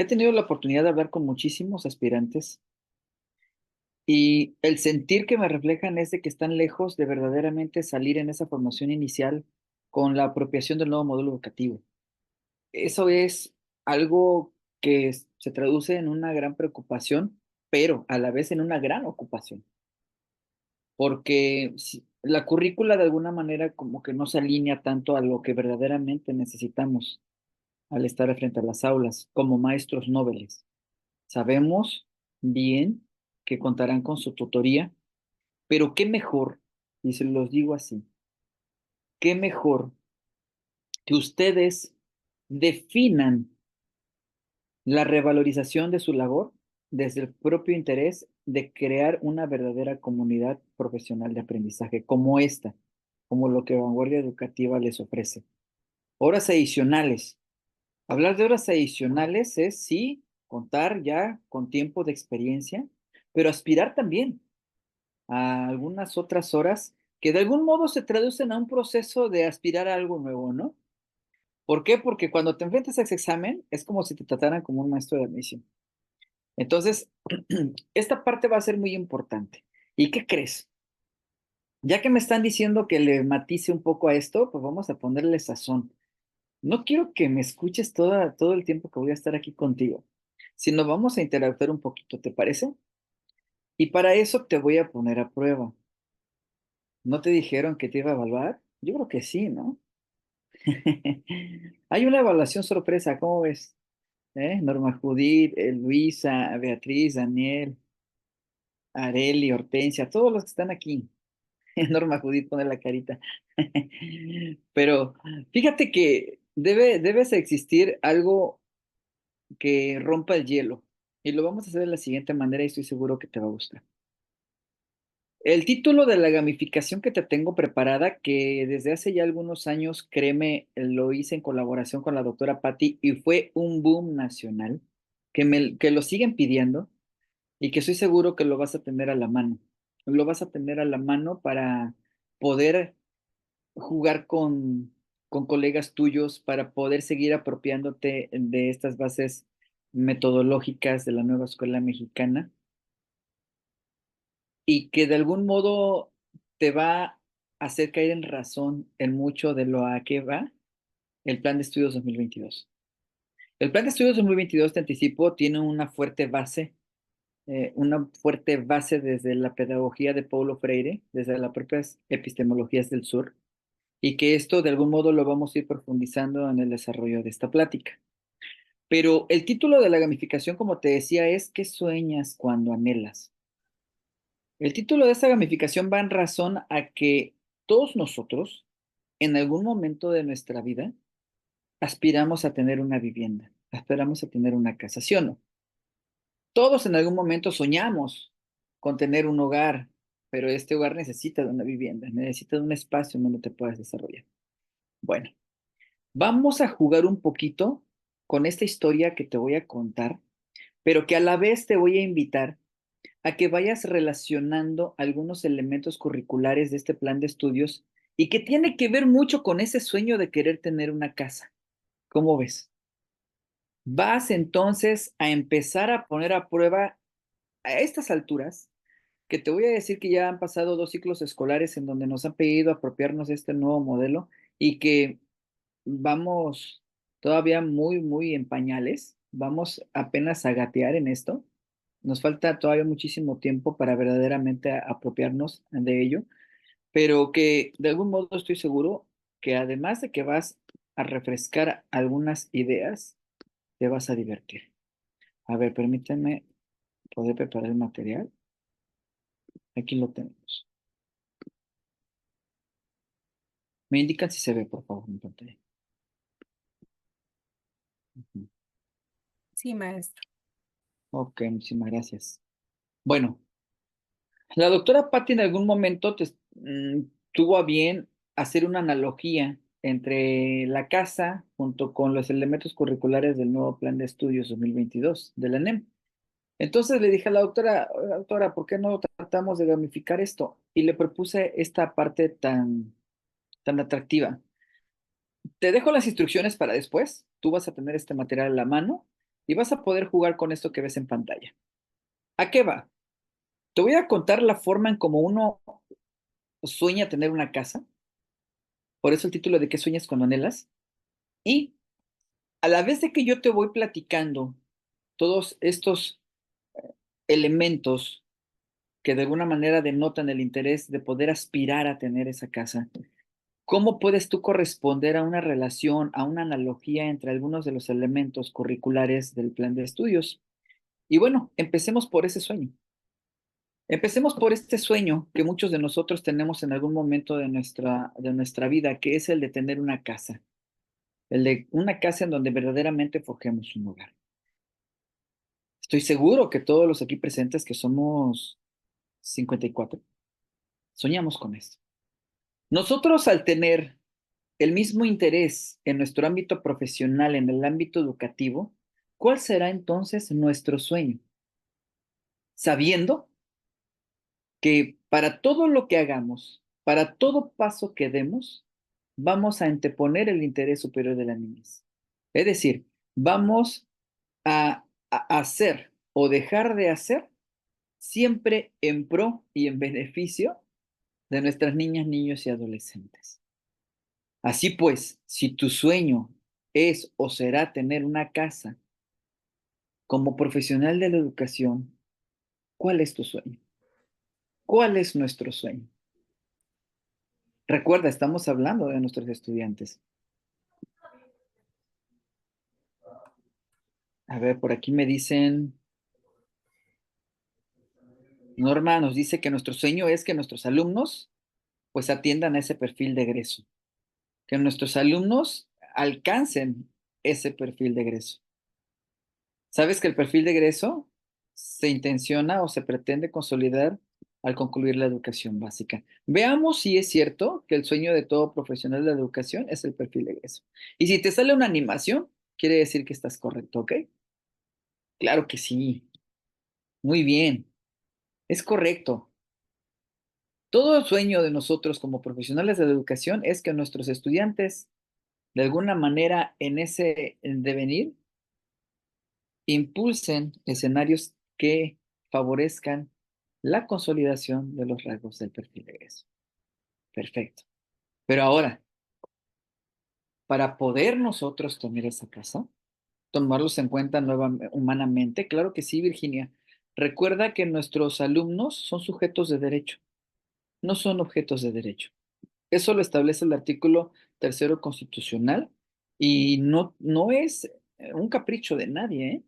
He tenido la oportunidad de hablar con muchísimos aspirantes y el sentir que me reflejan es de que están lejos de verdaderamente salir en esa formación inicial con la apropiación del nuevo modelo educativo. Eso es algo que se traduce en una gran preocupación, pero a la vez en una gran ocupación, porque la currícula de alguna manera como que no se alinea tanto a lo que verdaderamente necesitamos al estar frente a las aulas como maestros nobles. Sabemos bien que contarán con su tutoría, pero qué mejor, y se los digo así, qué mejor que ustedes definan la revalorización de su labor desde el propio interés de crear una verdadera comunidad profesional de aprendizaje como esta, como lo que Vanguardia Educativa les ofrece. Horas adicionales. Hablar de horas adicionales es, sí, contar ya con tiempo de experiencia, pero aspirar también a algunas otras horas que de algún modo se traducen a un proceso de aspirar a algo nuevo, ¿no? ¿Por qué? Porque cuando te enfrentas a ese examen es como si te trataran como un maestro de admisión. Entonces, esta parte va a ser muy importante. ¿Y qué crees? Ya que me están diciendo que le matice un poco a esto, pues vamos a ponerle sazón. No quiero que me escuches todo el tiempo que voy a estar aquí contigo, sino vamos a interactuar un poquito, ¿te parece? Y para eso te voy a poner a prueba. ¿No te dijeron que te iba a evaluar? Yo creo que sí, ¿no? Hay una evaluación sorpresa, ¿cómo ves? Norma Judith, Luisa, Beatriz, Daniel, Areli, Hortensia, todos los que están aquí. Norma Judith pone la carita. Pero fíjate que debes existir algo que rompa el hielo. Y lo vamos a hacer de la siguiente manera y estoy seguro que te va a gustar. El título de la gamificación que te tengo preparada, que desde hace ya algunos años, créeme, lo hice en colaboración con la doctora Patti y fue un boom nacional, que lo siguen pidiendo y que estoy seguro que lo vas a tener a la mano. Lo vas a tener a la mano para poder jugar con colegas tuyos, para poder seguir apropiándote de estas bases metodológicas de la nueva escuela mexicana y que de algún modo te va a hacer caer en razón en mucho de lo a que va el Plan de Estudios 2022. El Plan de Estudios 2022, te anticipo, tiene una fuerte base desde la pedagogía de Paulo Freire, desde las propias epistemologías del sur, y que esto de algún modo lo vamos a ir profundizando en el desarrollo de esta plática. Pero el título de la gamificación, como te decía, es ¿qué sueñas cuando anhelas? El título de esta gamificación va en razón a que todos nosotros, en algún momento de nuestra vida, aspiramos a tener una vivienda, aspiramos a tener una casa, ¿sí o no? Todos en algún momento soñamos con tener un hogar, pero este hogar necesita de una vivienda, necesita de un espacio en donde te puedas desarrollar. Bueno, vamos a jugar un poquito con esta historia que te voy a contar, pero que a la vez te voy a invitar a que vayas relacionando algunos elementos curriculares de este plan de estudios y que tiene que ver mucho con ese sueño de querer tener una casa. ¿Cómo ves? Vas entonces a empezar a poner a prueba a estas alturas, que te voy a decir que ya han pasado 2 ciclos escolares en donde nos han pedido apropiarnos de este nuevo modelo y que vamos todavía muy en pañales, vamos apenas a gatear en esto. Nos falta todavía muchísimo tiempo para verdaderamente apropiarnos de ello, pero que de algún modo estoy seguro que además de que vas a refrescar algunas ideas, te vas a divertir. A ver, permíteme poder preparar el material. Aquí lo tenemos. Me indican si se ve, por favor, en pantalla. Ujú. Sí, maestro. Ok, muchísimas gracias. Bueno, la doctora Patti en algún momento tuvo a bien hacer una analogía entre la casa junto con los elementos curriculares del nuevo Plan de Estudios 2022 de la NEM. Entonces le dije a la doctora, "Oiga, doctora, ¿por qué no tratamos de gamificar esto?" Y le propuse esta parte tan atractiva. Te dejo las instrucciones para después. Tú vas a tener este material a la mano y vas a poder jugar con esto que ves en pantalla. ¿A qué va? Te voy a contar la forma en cómo uno sueña tener una casa, por eso el título de ¿Qué sueñas cuando anhelas? Y a la vez de que yo te voy platicando todos estos elementos que de alguna manera denotan el interés de poder aspirar a tener esa casa, ¿cómo puedes tú corresponder a una relación, a una analogía entre algunos de los elementos curriculares del plan de estudios? Y bueno, empecemos por ese sueño. Empecemos por este sueño que muchos de nosotros tenemos en algún momento de nuestra vida, que es el de tener una casa, el de una casa en donde verdaderamente forjemos un hogar. Estoy seguro que todos los aquí presentes, que somos 54, soñamos con esto. Nosotros, al tener el mismo interés en nuestro ámbito profesional, en el ámbito educativo, ¿cuál será entonces nuestro sueño? Sabiendo que para todo lo que hagamos, para todo paso que demos, vamos a anteponer el interés superior de la niñez. Es decir, vamos a hacer o dejar de hacer siempre en pro y en beneficio de nuestras niñas, niños y adolescentes. Así pues, si tu sueño es o será tener una casa como profesional de la educación, ¿cuál es tu sueño? ¿Cuál es nuestro sueño? Recuerda, estamos hablando de nuestros estudiantes. A ver, por aquí me dicen, Norma nos dice que nuestro sueño es que nuestros alumnos pues atiendan a ese perfil de egreso, que nuestros alumnos alcancen ese perfil de egreso. ¿Sabes que el perfil de egreso se intenciona o se pretende consolidar al concluir la educación básica? Veamos si es cierto que el sueño de todo profesional de la educación es el perfil de egreso. Y si te sale una animación, quiere decir que estás correcto, ¿ok? Claro que sí. Muy bien. Es correcto. Todo el sueño de nosotros como profesionales de la educación es que nuestros estudiantes, de alguna manera, en ese devenir, impulsen escenarios que favorezcan la consolidación de los rasgos del perfil de egreso. Perfecto. Pero ahora, para poder nosotros tener esa casa, tomarlos en cuenta humanamente, claro que sí, Virginia. Recuerda que nuestros alumnos son sujetos de derecho, no son objetos de derecho. Eso lo establece el artículo tercero constitucional y no es un capricho de nadie, ¿eh?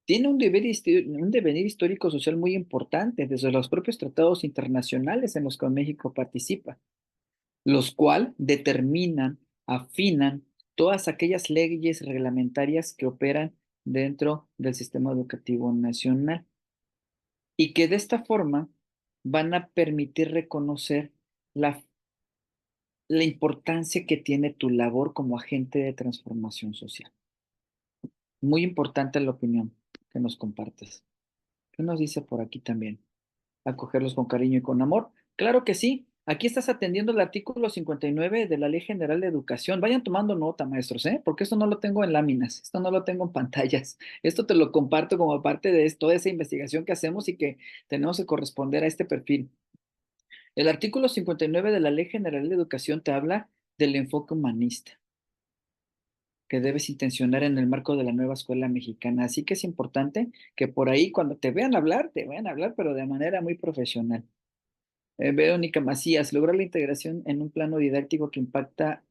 Tiene un devenir histórico social muy importante desde los propios tratados internacionales en los que México participa, los cuales determinan, afinan todas aquellas leyes reglamentarias que operan dentro del sistema educativo nacional y que de esta forma van a permitir reconocer la importancia que tiene tu labor como agente de transformación social. Muy importante la opinión que nos compartes. ¿Qué nos dice por aquí también? Acogerlos con cariño y con amor. Claro que sí. Aquí estás atendiendo el artículo 59 de la Ley General de Educación. Vayan tomando nota, maestros, ¿eh? Porque esto no lo tengo en láminas, esto no lo tengo en pantallas. Esto te lo comparto como parte de toda esa investigación que hacemos y que tenemos que corresponder a este perfil. El artículo 59 de la Ley General de Educación te habla del enfoque humanista que debes intencionar en el marco de la nueva escuela mexicana. Así que es importante que por ahí cuando te vean hablar, pero de manera muy profesional. Verónica Macías, lograr la integración en un plano didáctico que impacta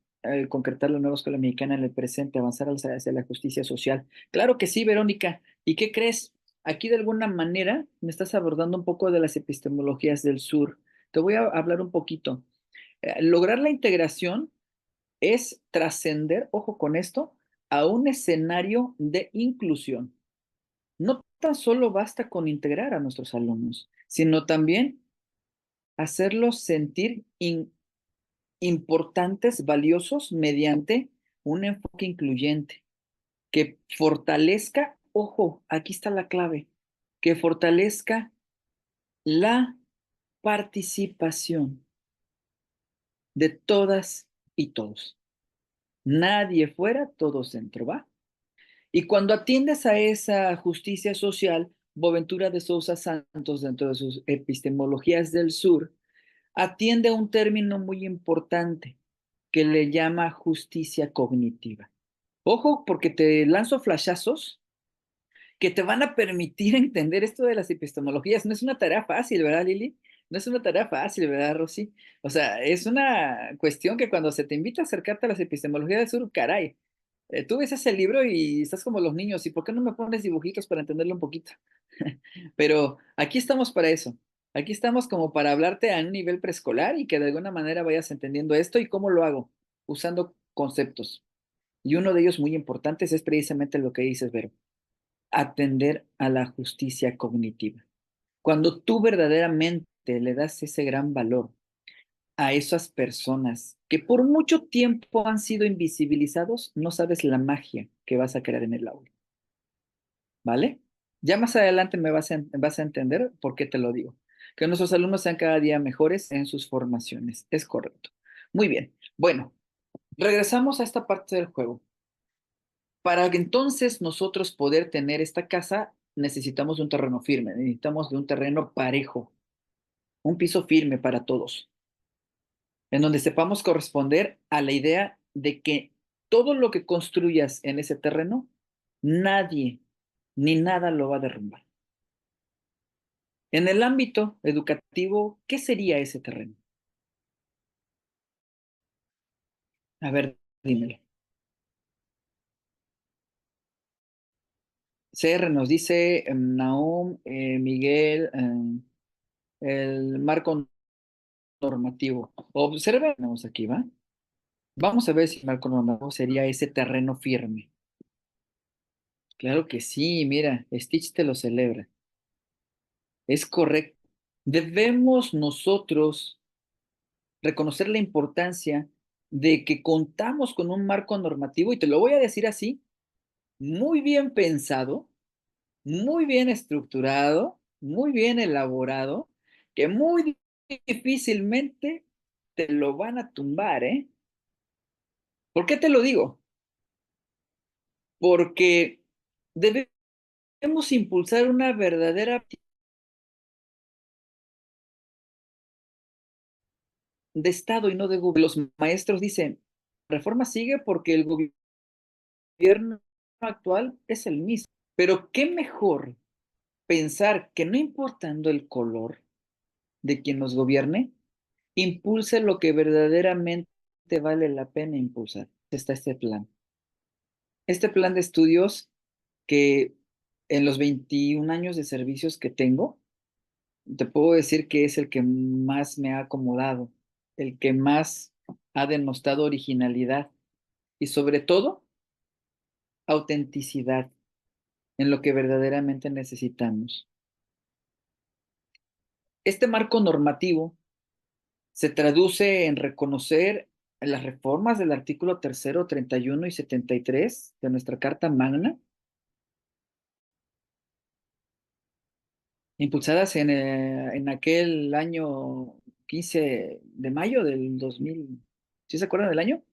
concretar la nueva escuela mexicana en el presente, avanzar hacia la justicia social. Claro que sí, Verónica. ¿Y qué crees? Aquí de alguna manera me estás abordando un poco de las epistemologías del sur. Te voy a hablar un poquito. Lograr la integración es trascender, ojo con esto, a un escenario de inclusión. No tan solo basta con integrar a nuestros alumnos, sino también hacerlos sentir importantes, valiosos mediante un enfoque incluyente que fortalezca, ojo, aquí está la clave, que fortalezca la participación de todas y todos. Nadie fuera, todos dentro, ¿va? Y cuando atiendes a esa justicia social, Boaventura de Sousa Santos, dentro de sus epistemologías del sur, atiende a un término muy importante que le llama justicia cognitiva. Ojo, porque te lanzo flashazos que te van a permitir entender esto de las epistemologías. No es una tarea fácil, ¿verdad, Lili? No es una tarea fácil, ¿verdad, Rosy? O sea, es una cuestión que cuando se te invita a acercarte a las epistemologías del sur, caray, tú ves ese libro y estás como los niños, ¿y por qué no me pones dibujitos para entenderlo un poquito? Pero aquí estamos para eso. Aquí estamos como para hablarte a un nivel preescolar y que de alguna manera vayas entendiendo esto y cómo lo hago, usando conceptos. Y uno de ellos muy importantes es precisamente lo que dices, Vero, atender a la justicia cognitiva. Cuando tú verdaderamente le das ese gran valor a esas personas que por mucho tiempo han sido invisibilizados, no sabes la magia que vas a crear en el aula, ¿vale? Ya más adelante vas a entender por qué te lo digo. Que nuestros alumnos sean cada día mejores en sus formaciones. Es correcto. Muy bien. Bueno, regresamos a esta parte del juego. Para que entonces nosotros poder tener esta casa, necesitamos un terreno firme, necesitamos de un terreno parejo, un piso firme para todos, en donde sepamos corresponder a la idea de que todo lo que construyas en ese terreno, nadie ni nada lo va a derrumbar. En el ámbito educativo, ¿qué sería ese terreno? A ver, dímelo. CR nos dice Nahum, Miguel, el marco normativo. Observemos aquí, ¿va? Vamos a ver si el marco normativo sería ese terreno firme. Claro que sí, mira, Stitch te lo celebra. Es correcto. Debemos nosotros reconocer la importancia de que contamos con un marco normativo, y te lo voy a decir así, muy bien pensado, muy bien estructurado, muy bien elaborado, que muy difícilmente te lo van a tumbar, ¿eh? ¿Por qué te lo digo? Porque debemos impulsar una verdadera de Estado y no de gobierno. Los maestros dicen, reforma sigue porque el gobierno actual es el mismo. Pero qué mejor pensar que no importando el color de quien nos gobierne, impulse lo que verdaderamente vale la pena impulsar. Está este plan. Este plan de estudios que en los 21 años de servicios que tengo, te puedo decir que es el que más me ha acomodado, el que más ha denostado originalidad y sobre todo autenticidad en lo que verdaderamente necesitamos. Este marco normativo se traduce en reconocer las reformas del artículo tercero, 31 y 73 de nuestra Carta Magna, impulsadas en aquel año 15 de mayo del 2000. ¿Sí se acuerdan del año?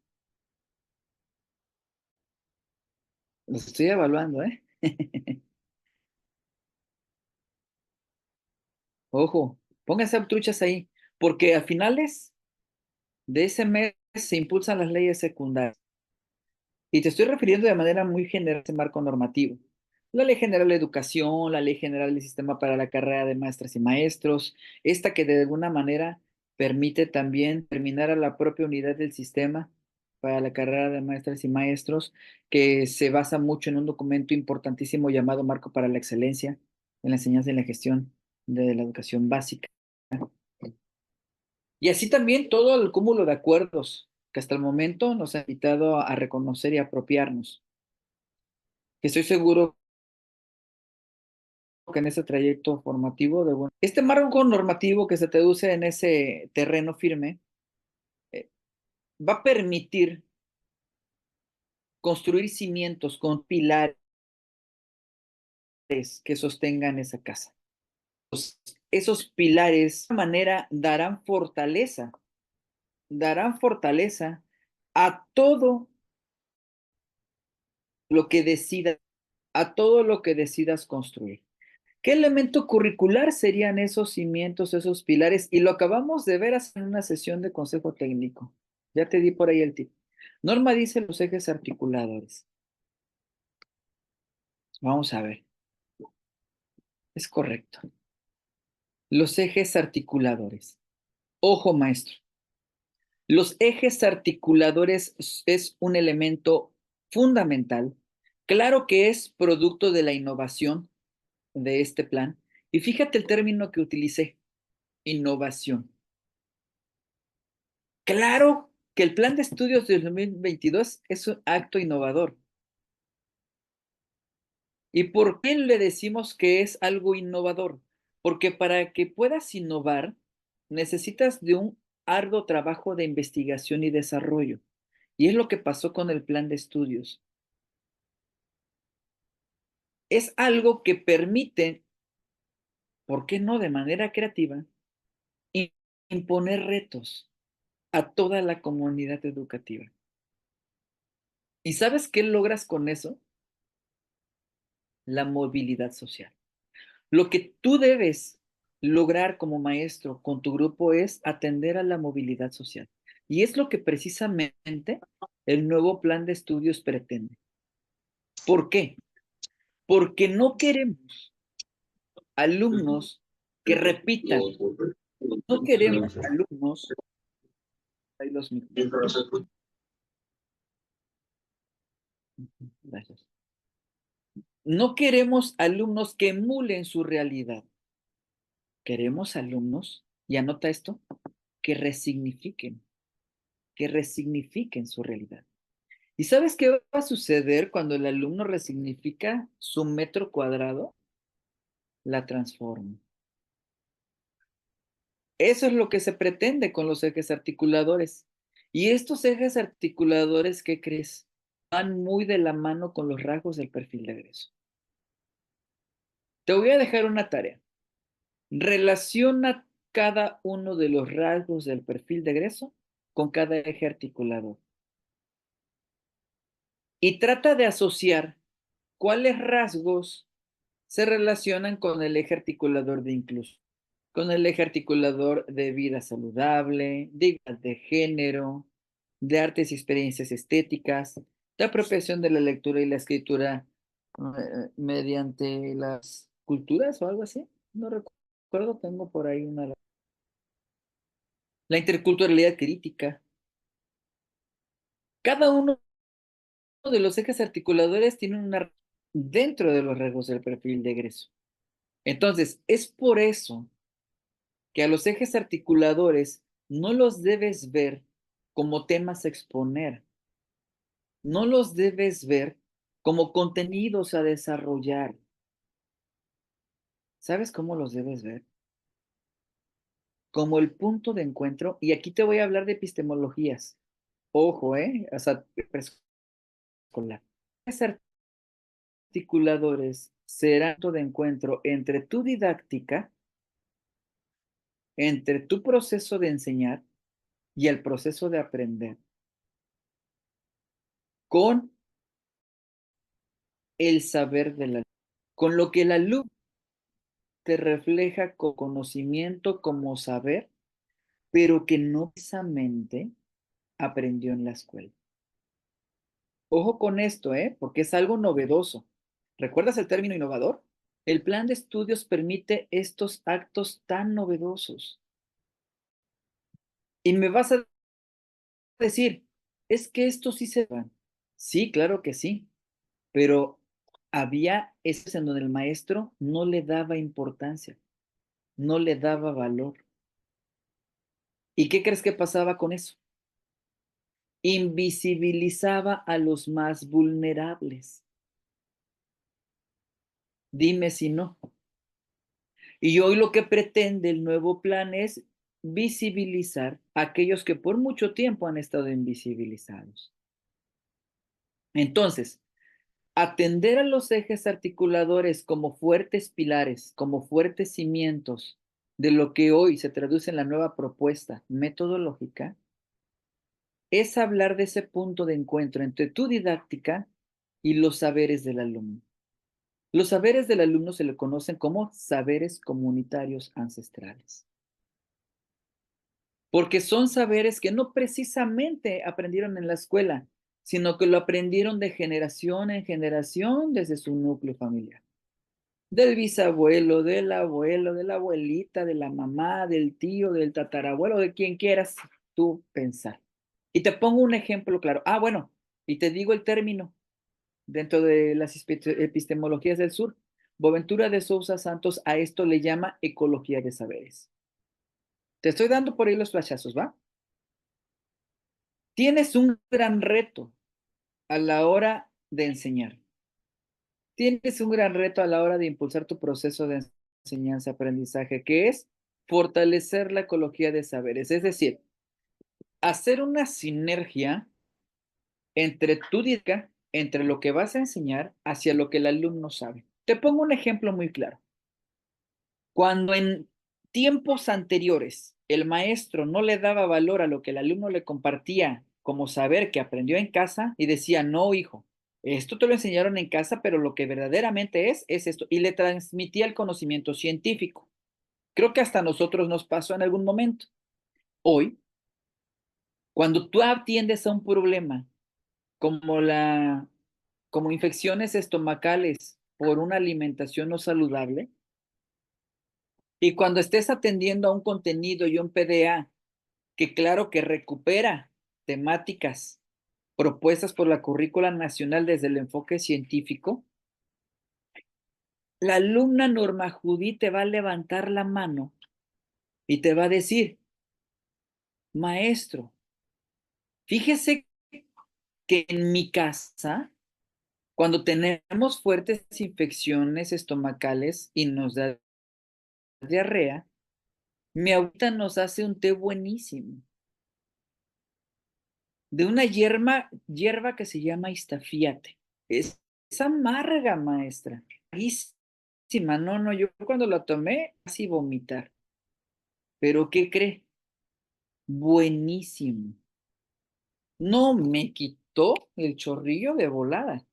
Los estoy evaluando, ¿eh? Ojo, pónganse truchas ahí, porque a finales de ese mes se impulsan las leyes secundarias. Y te estoy refiriendo de manera muy general a ese marco normativo. La Ley General de Educación, la Ley General del Sistema para la Carrera de Maestras y Maestros, esta que de alguna manera permite también terminar a la propia unidad del sistema para la carrera de maestras y maestros, que se basa mucho en un documento importantísimo llamado Marco para la Excelencia en la enseñanza y la gestión de la educación básica. Y así también todo el cúmulo de acuerdos que hasta el momento nos ha invitado a reconocer y apropiarnos, que estoy seguro que en ese trayecto formativo este marco normativo que se traduce en ese terreno firme eh, va a permitir construir cimientos con pilares que sostengan esa casa. Esos pilares de alguna manera darán fortaleza a todo lo que decida a todo lo que decidas construir. ¿Qué elemento curricular serían esos cimientos, esos pilares? Y lo acabamos de ver hace en una sesión de consejo técnico. Ya te di por ahí el tip. Norma dice los ejes articuladores. Vamos a ver. Es correcto. Los ejes articuladores. Ojo, maestro. Los ejes articuladores es un elemento fundamental. Claro que es producto de la innovación de este plan. Y fíjate el término que utilicé, innovación. Claro que el plan de estudios del 2022 es un acto innovador. ¿Y por qué le decimos que es algo innovador? Porque para que puedas innovar, necesitas de un arduo trabajo de investigación y desarrollo. Y es lo que pasó con el plan de estudios. Es algo que permite, ¿por qué no de manera creativa, imponer retos a toda la comunidad educativa? ¿Y sabes qué logras con eso? La movilidad social. Lo que tú debes lograr como maestro con tu grupo es atender a la movilidad social. Y es lo que precisamente el nuevo plan de estudios pretende. ¿Por qué? Porque no queremos alumnos que repitan, no queremos alumnos, hay los micrófonos. Gracias. No queremos alumnos que emulen su realidad. Queremos alumnos, y anota esto, que resignifiquen su realidad. ¿Y sabes qué va a suceder cuando el alumno resignifica su metro cuadrado? La transforma. Eso es lo que se pretende con los ejes articuladores. Y estos ejes articuladores, ¿qué crees? Van muy de la mano con los rasgos del perfil de egreso. Te voy a dejar una tarea. Relaciona cada uno de los rasgos del perfil de egreso con cada eje articulador. Y trata de asociar cuáles rasgos se relacionan con el eje articulador de inclusión, con el eje articulador de vida saludable, de igualdad de género, de artes y experiencias estéticas, de apropiación de la lectura y la escritura mediante las culturas o algo así. No recuerdo, tengo por ahí una. La interculturalidad crítica. Cada uno de los ejes articuladores tiene una dentro de los rasgos del perfil de egreso. Entonces, es por eso que a los ejes articuladores no los debes ver como temas a exponer, no los debes ver como contenidos a desarrollar. ¿Sabes cómo los debes ver? Como el punto de encuentro, y aquí te voy a hablar de epistemologías. Ojo, o sea, preescolar. Ejes articuladores serán punto de encuentro entre tu didáctica, entre tu proceso de enseñar y el proceso de aprender, con el saber del alumno, con lo que el alumno te refleja con conocimiento como saber, pero que no precisamente aprendió en la escuela. Ojo con esto, porque es algo novedoso. ¿Recuerdas el término innovador? El plan de estudios permite estos actos tan novedosos. Y me vas a decir, es que estos sí se van. Sí, claro que sí, pero había esas en donde el maestro no le daba importancia, no le daba valor. ¿Y qué crees que pasaba con eso? Invisibilizaba a los más vulnerables. Dime si no. Y hoy lo que pretende el nuevo plan es visibilizar a aquellos que por mucho tiempo han estado invisibilizados. Entonces, atender a los ejes articuladores como fuertes pilares, como fuertes cimientos de lo que hoy se traduce en la nueva propuesta metodológica, es hablar de ese punto de encuentro entre tu didáctica y los saberes del alumno. Los saberes del alumno se le conocen como saberes comunitarios ancestrales, porque son saberes que no precisamente aprendieron en la escuela, sino que lo aprendieron de generación en generación desde su núcleo familiar. Del bisabuelo, del abuelo, de la abuelita, de la mamá, del tío, del tatarabuelo, de quien quieras tú pensar. Y te pongo un ejemplo claro. Bueno, y te digo el término dentro de las epistemologías del sur. Boaventura de Sousa Santos a esto le llama ecología de saberes. Te estoy dando por ahí los flashazos, ¿va? Tienes un gran reto a la hora de enseñar. Tienes un gran reto a la hora de impulsar tu proceso de enseñanza-aprendizaje, que es fortalecer la ecología de saberes, es decir, hacer una sinergia entre tu didáctica, entre lo que vas a enseñar, hacia lo que el alumno sabe. Te pongo un ejemplo muy claro. Cuando en tiempos anteriores el maestro no le daba valor a lo que el alumno le compartía como saber que aprendió en casa y decía, no, hijo, esto te lo enseñaron en casa, pero lo que verdaderamente es esto, y le transmitía el conocimiento científico. Creo que hasta a nosotros nos pasó en algún momento. Hoy, cuando tú atiendes a un problema como como infecciones estomacales por una alimentación no saludable, y cuando estés atendiendo a un contenido y un PDA que claro que recupera temáticas propuestas por la currícula nacional desde el enfoque científico, la alumna Norma Judy te va a levantar la mano y te va a decir, maestro, fíjese que en mi casa, cuando tenemos fuertes infecciones estomacales y nos da diarrea, mi abuelita nos hace un té buenísimo de una hierba que se llama Iztaffíate. Es amarga, maestra. Amarguísima. No, no, yo cuando la tomé, casi vomitar. Pero ¿qué cree? Buenísimo. No, me quitó el chorrillo de volada.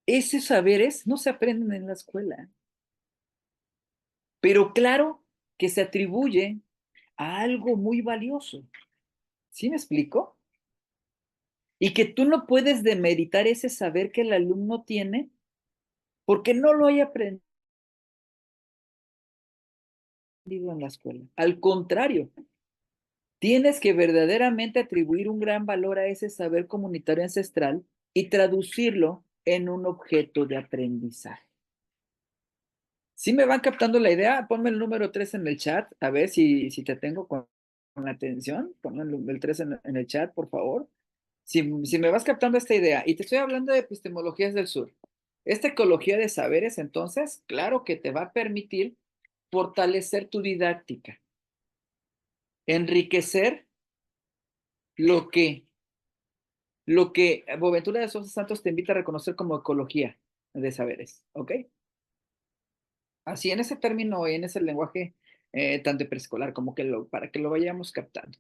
Esos saberes no se aprenden en la escuela, pero claro que se atribuye a algo muy valioso. ¿Sí me explico? Y que tú no puedes demeritar ese saber que el alumno tiene porque no lo haya aprendido en la escuela. Al contrario, tienes que verdaderamente atribuir un gran valor a ese saber comunitario ancestral y traducirlo en un objeto de aprendizaje. Si me van captando la idea, ponme el número 3 en el chat, a ver si te tengo con la atención. Ponme el 3 en el chat, por favor. Si me vas captando esta idea, y te estoy hablando de epistemologías del sur, esta ecología de saberes, entonces, claro que te va a permitir fortalecer tu didáctica, enriquecer lo que, lo que Boaventura de Sousa Santos te invita a reconocer como ecología de saberes, ¿ok? Así en ese término y en ese lenguaje tan de preescolar, como que para que lo vayamos captando.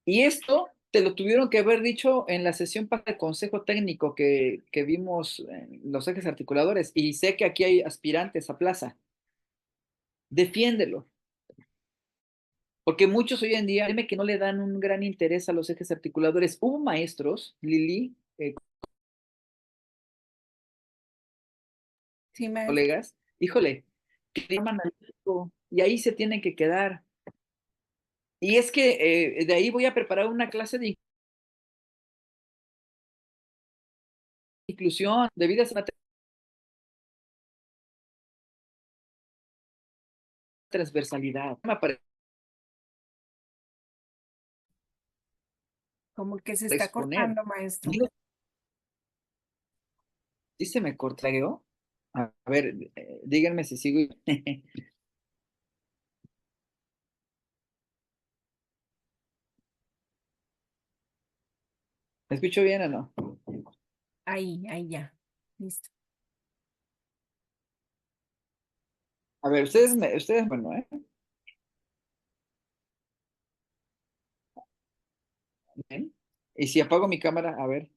Y esto te lo tuvieron que haber dicho en la sesión para el consejo técnico que vimos en los ejes articuladores, y sé que aquí hay aspirantes a plaza. Defiéndelo, porque muchos hoy en día, dime que no le dan un gran interés a los ejes articuladores. Hubo maestros, Lili, Sí, maestro. colegas, híjole, que llaman al hijo, y ahí se tienen que quedar. Y es que de ahí voy a preparar una clase de inclusión, de vida sana, transversalidad. Para Como que se está exponer. cortando, maestro. Digo, sí se me cortó. A ver, díganme si sigo. ¿Me escucho bien o no? Ahí ya. Listo. A ver, bueno, ¿eh? Bien. Y si apago mi cámara, a ver.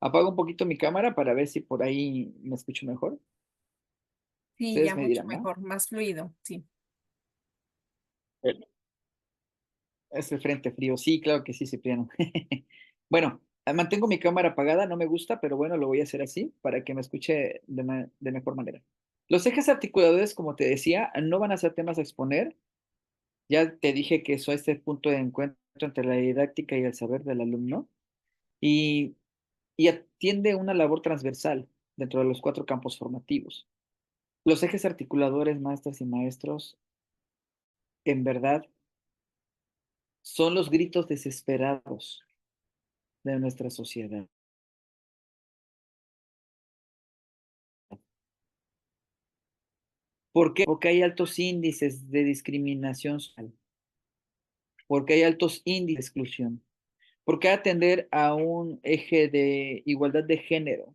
Apago un poquito mi cámara para ver si por ahí me escucho mejor. Sí, Ustedes ya me mucho dirán, ¿no? mejor, más fluido, sí. Bueno, es el frente frío. Sí, claro que sí, Cipriano. Bueno, mantengo mi cámara apagada, no me gusta, pero bueno, lo voy a hacer así para que me escuche de mejor manera. Los ejes articuladores, como te decía, no van a ser temas a exponer. Ya te dije que eso es el punto de encuentro entre la didáctica y el saber del alumno y, y atiende una labor transversal dentro de los cuatro campos formativos. Los ejes articuladores, maestras y maestros, en verdad, son los gritos desesperados de nuestra sociedad. ¿Por qué? Porque hay altos índices de discriminación social, porque hay altos índices de exclusión, porque atender a un eje de igualdad de género,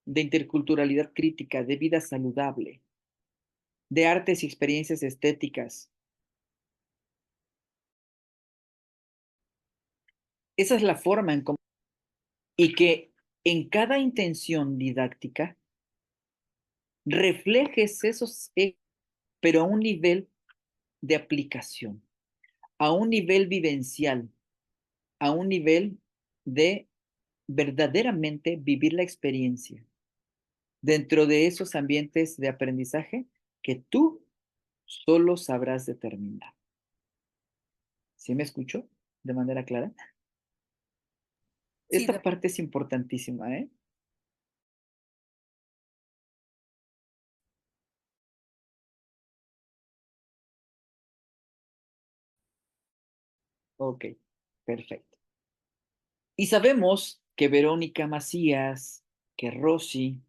de interculturalidad crítica, de vida saludable, de artes y experiencias estéticas. Esa es la forma en cómo, y que en cada intención didáctica reflejes esos ejes, pero a un nivel de aplicación, a un nivel vivencial, a un nivel de verdaderamente vivir la experiencia dentro de esos ambientes de aprendizaje que tú solo sabrás determinar. ¿Sí me escucho de manera clara? Sí, Esta parte es importantísima, ¿eh? Ok, perfecto. Y sabemos que Verónica Macías, que Rosy,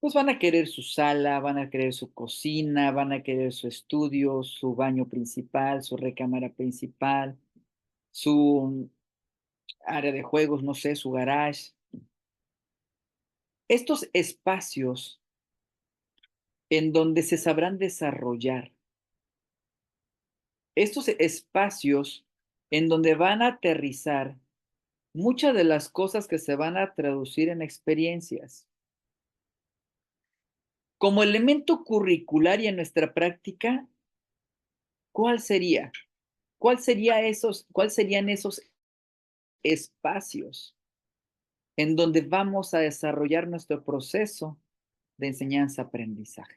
pues van a querer su sala, van a querer su cocina, van a querer su estudio, su baño principal, su recámara principal, su área de juegos, no sé, su garage. Estos espacios en donde se sabrán desarrollar, estos espacios en donde van a aterrizar muchas de las cosas que se van a traducir en experiencias. Como elemento curricular y en nuestra práctica, ¿cuál sería? ¿Cuál serían esos espacios en donde vamos a desarrollar nuestro proceso de enseñanza-aprendizaje?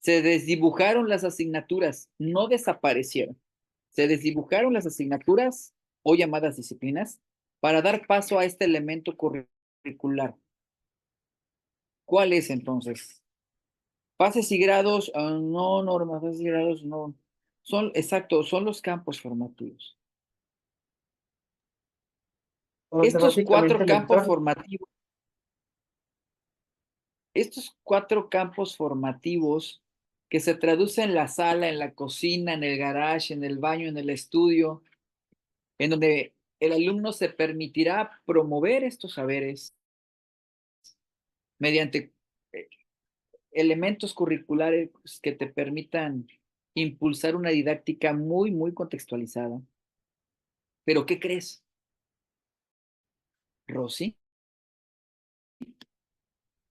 Se desdibujaron las asignaturas, no desaparecieron. Se desdibujaron las asignaturas o llamadas disciplinas para dar paso a este elemento curricular. ¿Cuál es entonces? Fases y grados, no, Norma, fases y grados no. Son, exacto, son los campos formativos. Estos Automáticamente cuatro el campos lector. formativos, estos cuatro campos formativos que se traducen en la sala, en la cocina, en el garage, en el baño, en el estudio, en donde el alumno se permitirá promover estos saberes mediante elementos curriculares que te permitan impulsar una didáctica muy, muy contextualizada. Pero ¿qué crees, Rosy?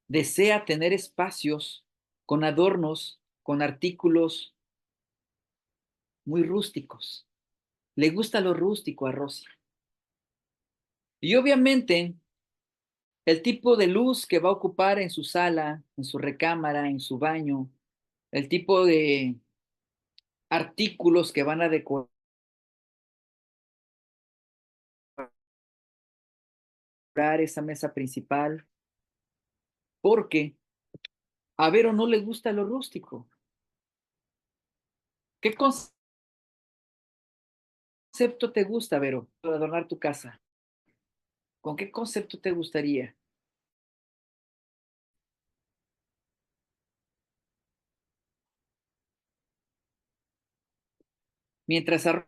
Desea tener espacios con adornos, con artículos muy rústicos. Le gusta lo rústico a Rosy. Y obviamente, el tipo de luz que va a ocupar en su sala, en su recámara, en su baño, el tipo de artículos que van a decorar esa mesa principal, porque a Vero no le gusta lo rústico. ¿Qué concepto te gusta, Vero, para adornar tu casa? ¿Con qué concepto te gustaría? Mientras a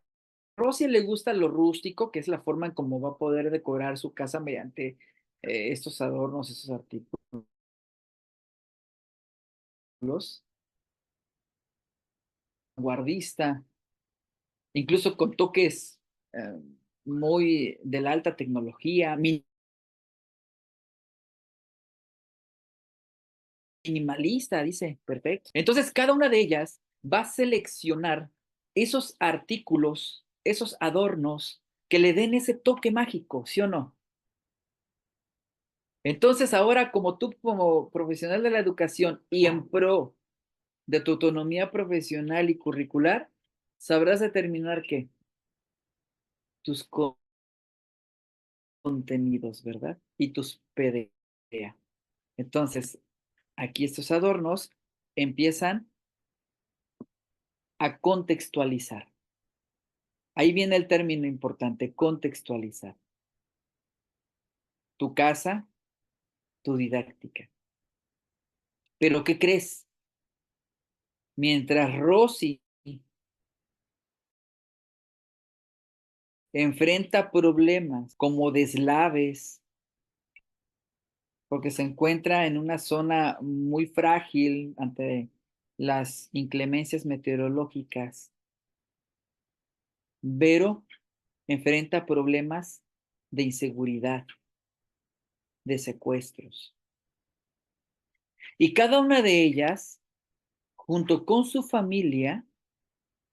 Rosy le gusta lo rústico, que es la forma en cómo va a poder decorar su casa mediante estos adornos, estos artículos, guardista, incluso con toques muy de la alta tecnología, minimalista, dice, perfecto. Entonces, cada una de ellas va a seleccionar esos artículos, esos adornos que le den ese toque mágico, ¿sí o no? Entonces, ahora como tú como profesional de la educación y en pro de tu autonomía profesional y curricular, sabrás determinar qué, tus contenidos, ¿verdad? Y tus PDA. Entonces, aquí estos adornos empiezan a contextualizar. Ahí viene el término importante, contextualizar. Tu casa, tu didáctica. Pero ¿qué crees? Mientras Rosy enfrenta problemas como deslaves, porque se encuentra en una zona muy frágil ante las inclemencias meteorológicas, Vero enfrenta problemas de inseguridad, de secuestros. Y cada una de ellas, junto con su familia,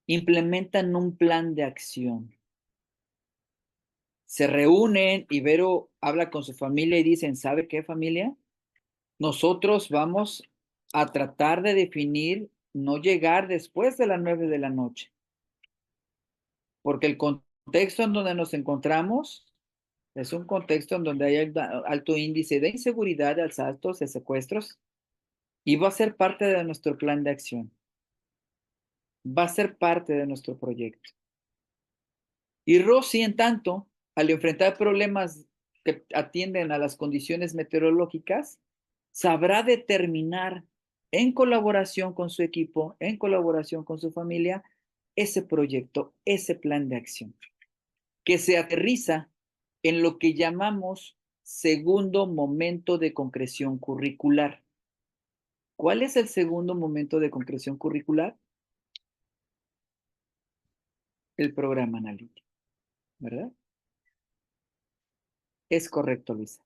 implementan un plan de acción. Se reúnen y Vero habla con su familia y dicen, ¿sabe qué, familia? Nosotros vamos a tratar de definir no llegar después de las 9 de la noche, porque el contexto en donde nos encontramos es un contexto en donde hay alto índice de inseguridad, de asaltos, de secuestros, y va a ser parte de nuestro plan de acción, va a ser parte de nuestro proyecto. Y Rosy, en tanto, al enfrentar problemas que atienden a las condiciones meteorológicas, sabrá determinar en colaboración con su equipo, en colaboración con su familia, ese proyecto, ese plan de acción, que se aterriza en lo que llamamos segundo momento de concreción curricular. ¿Cuál es el segundo momento de concreción curricular? El programa analítico, ¿verdad? Es correcto, Luisa.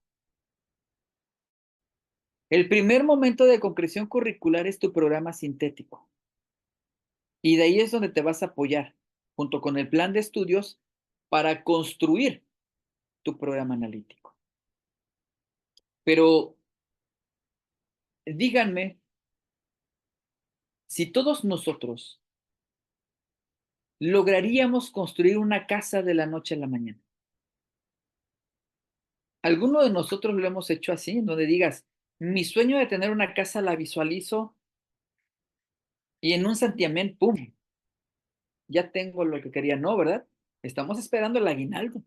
El primer momento de concreción curricular es tu programa sintético. Y de ahí es donde te vas a apoyar, junto con el plan de estudios, para construir tu programa analítico. Pero díganme, si todos nosotros lograríamos construir una casa de la noche a la mañana, ¿alguno de nosotros lo hemos hecho así, en donde digas, mi sueño de tener una casa la visualizo y en un santiamén, ¡pum! Ya tengo lo que quería. No, ¿verdad? Estamos esperando el aguinaldo.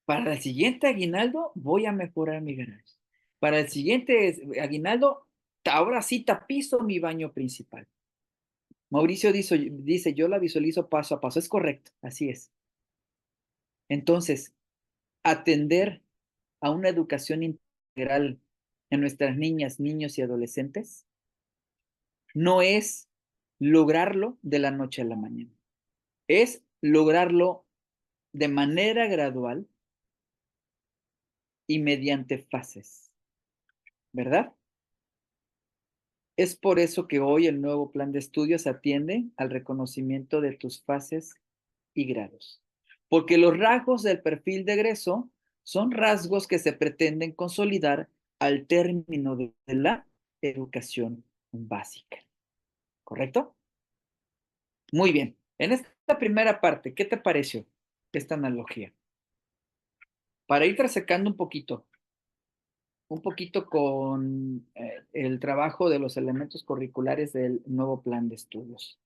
Para el siguiente aguinaldo voy a mejorar mi garage. Para el siguiente aguinaldo, ahora sí tapizo mi baño principal. Mauricio dice, yo la visualizo paso a paso. Es correcto, así es. Entonces, atender a una educación integral en nuestras niñas, niños y adolescentes no es lograrlo de la noche a la mañana. Es lograrlo de manera gradual y mediante fases, ¿verdad? Es por eso que hoy el nuevo plan de estudios atiende al reconocimiento de tus fases y grados. Porque los rasgos del perfil de egreso son rasgos que se pretenden consolidar al término de la educación básica. ¿Correcto? Muy bien. En esta primera parte, ¿qué te pareció esta analogía? Para ir trasecando un poquito con el trabajo de los elementos curriculares del nuevo plan de estudios.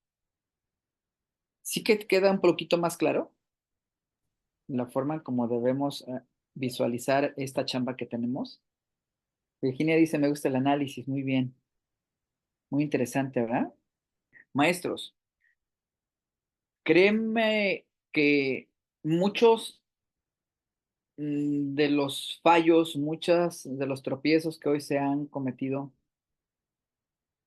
Sí que queda un poquito más claro la forma en cómo debemos visualizar esta chamba que tenemos. Virginia dice, me gusta el análisis, muy bien, muy interesante, ¿verdad? Maestros, créeme que muchos de los fallos, muchos de los tropiezos que hoy se han cometido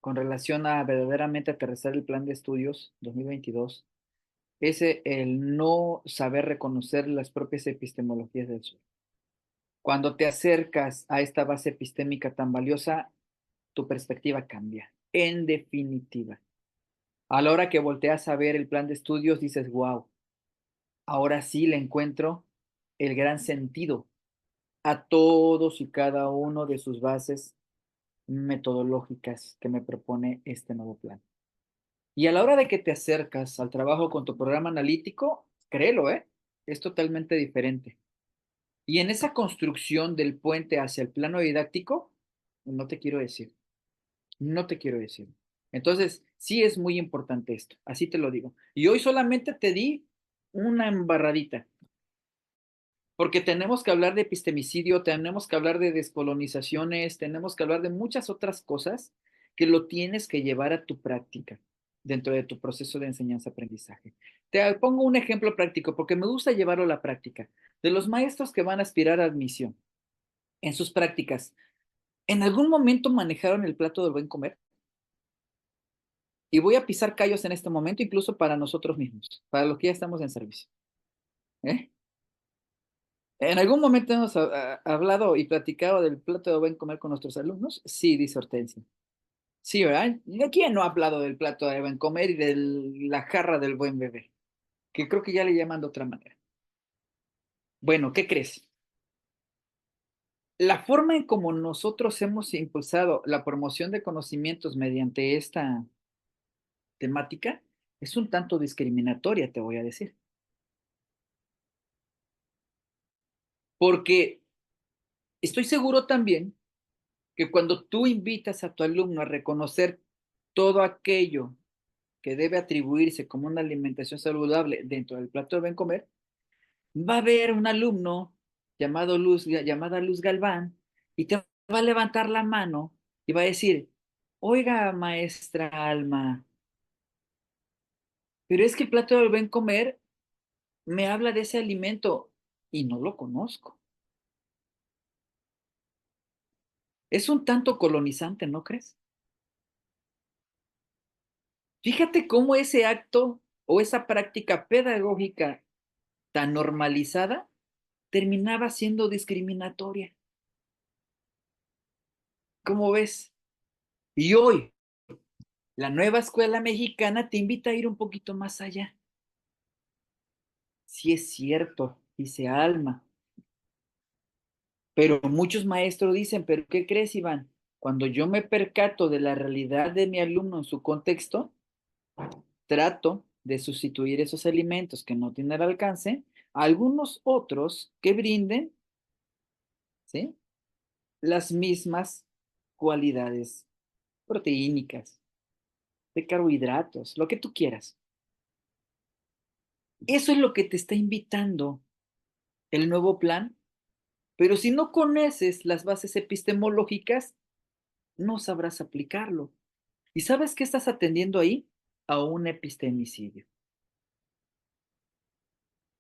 con relación a verdaderamente aterrizar el plan de estudios 2022 es el no saber reconocer las propias epistemologías del sur. Cuando te acercas a esta base epistémica tan valiosa, tu perspectiva cambia, en definitiva. A la hora que volteas a ver el plan de estudios, dices, wow, ahora sí le encuentro el gran sentido a todos y cada uno de sus bases metodológicas que me propone este nuevo plan. Y a la hora de que te acercas al trabajo con tu programa analítico, créelo, es totalmente diferente. Y en esa construcción del puente hacia el plano didáctico, no te quiero decir, no te quiero decir. Entonces, sí es muy importante esto, así te lo digo. Y hoy solamente te di una embarradita, porque tenemos que hablar de epistemicidio, tenemos que hablar de descolonizaciones, tenemos que hablar de muchas otras cosas que lo tienes que llevar a tu práctica dentro de tu proceso de enseñanza-aprendizaje. Te pongo un ejemplo práctico porque me gusta llevarlo a la práctica. De los maestros que van a aspirar a admisión en sus prácticas, ¿en algún momento manejaron el plato del buen comer? Y voy a pisar callos en este momento, incluso para nosotros mismos, para los que ya estamos en servicio. ¿Eh? ¿En algún momento hemos hablado y platicado del plato de buen comer con nuestros alumnos? Sí, dice Hortensia. Sí, ¿verdad? ¿De quién no ha hablado del plato de buen comer y de la jarra del buen beber? Que creo que ya le llaman de otra manera. Bueno, ¿qué crees? La forma en como nosotros hemos impulsado la promoción de conocimientos mediante esta temática es un tanto discriminatoria, te voy a decir. Porque estoy seguro también que cuando tú invitas a tu alumno a reconocer todo aquello que debe atribuirse como una alimentación saludable dentro del plato de buen comer, va a haber un alumno llamada Luz Galván y te va a levantar la mano y va a decir, oiga, maestra Alma, pero es que el plato del buen comer me habla de ese alimento y no lo conozco. Es un tanto colonizante, ¿no crees? Fíjate cómo ese acto o esa práctica pedagógica tan normalizada terminaba siendo discriminatoria. ¿Cómo ves? Y hoy, la nueva escuela mexicana te invita a ir un poquito más allá. Sí es cierto, dice Alma, pero muchos maestros dicen, ¿pero qué crees, Iván? Cuando yo me percato de la realidad de mi alumno en su contexto, trato de sustituir esos alimentos que no tienen al alcance a algunos otros que brinden, ¿sí?, las mismas cualidades proteínicas, de carbohidratos, lo que tú quieras. Eso es lo que te está invitando el nuevo plan, pero si no conoces las bases epistemológicas, no sabrás aplicarlo. ¿Y sabes qué estás atendiendo ahí? A un epistemicidio.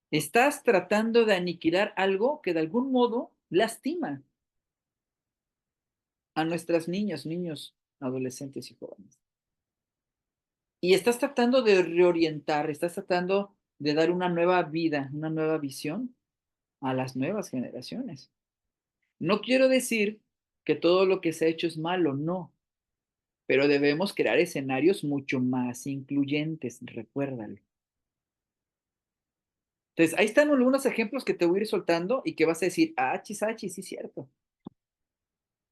Estás tratando de aniquilar algo que de algún modo lastima a nuestras niñas, niños, adolescentes y jóvenes. Y estás tratando de reorientar, estás tratando de dar una nueva vida, una nueva visión a las nuevas generaciones. No quiero decir que todo lo que se ha hecho es malo, no, pero debemos crear escenarios mucho más incluyentes, recuérdalo. Entonces, ahí están algunos ejemplos que te voy a ir soltando y que vas a decir, ah, chisachi, sí, cierto.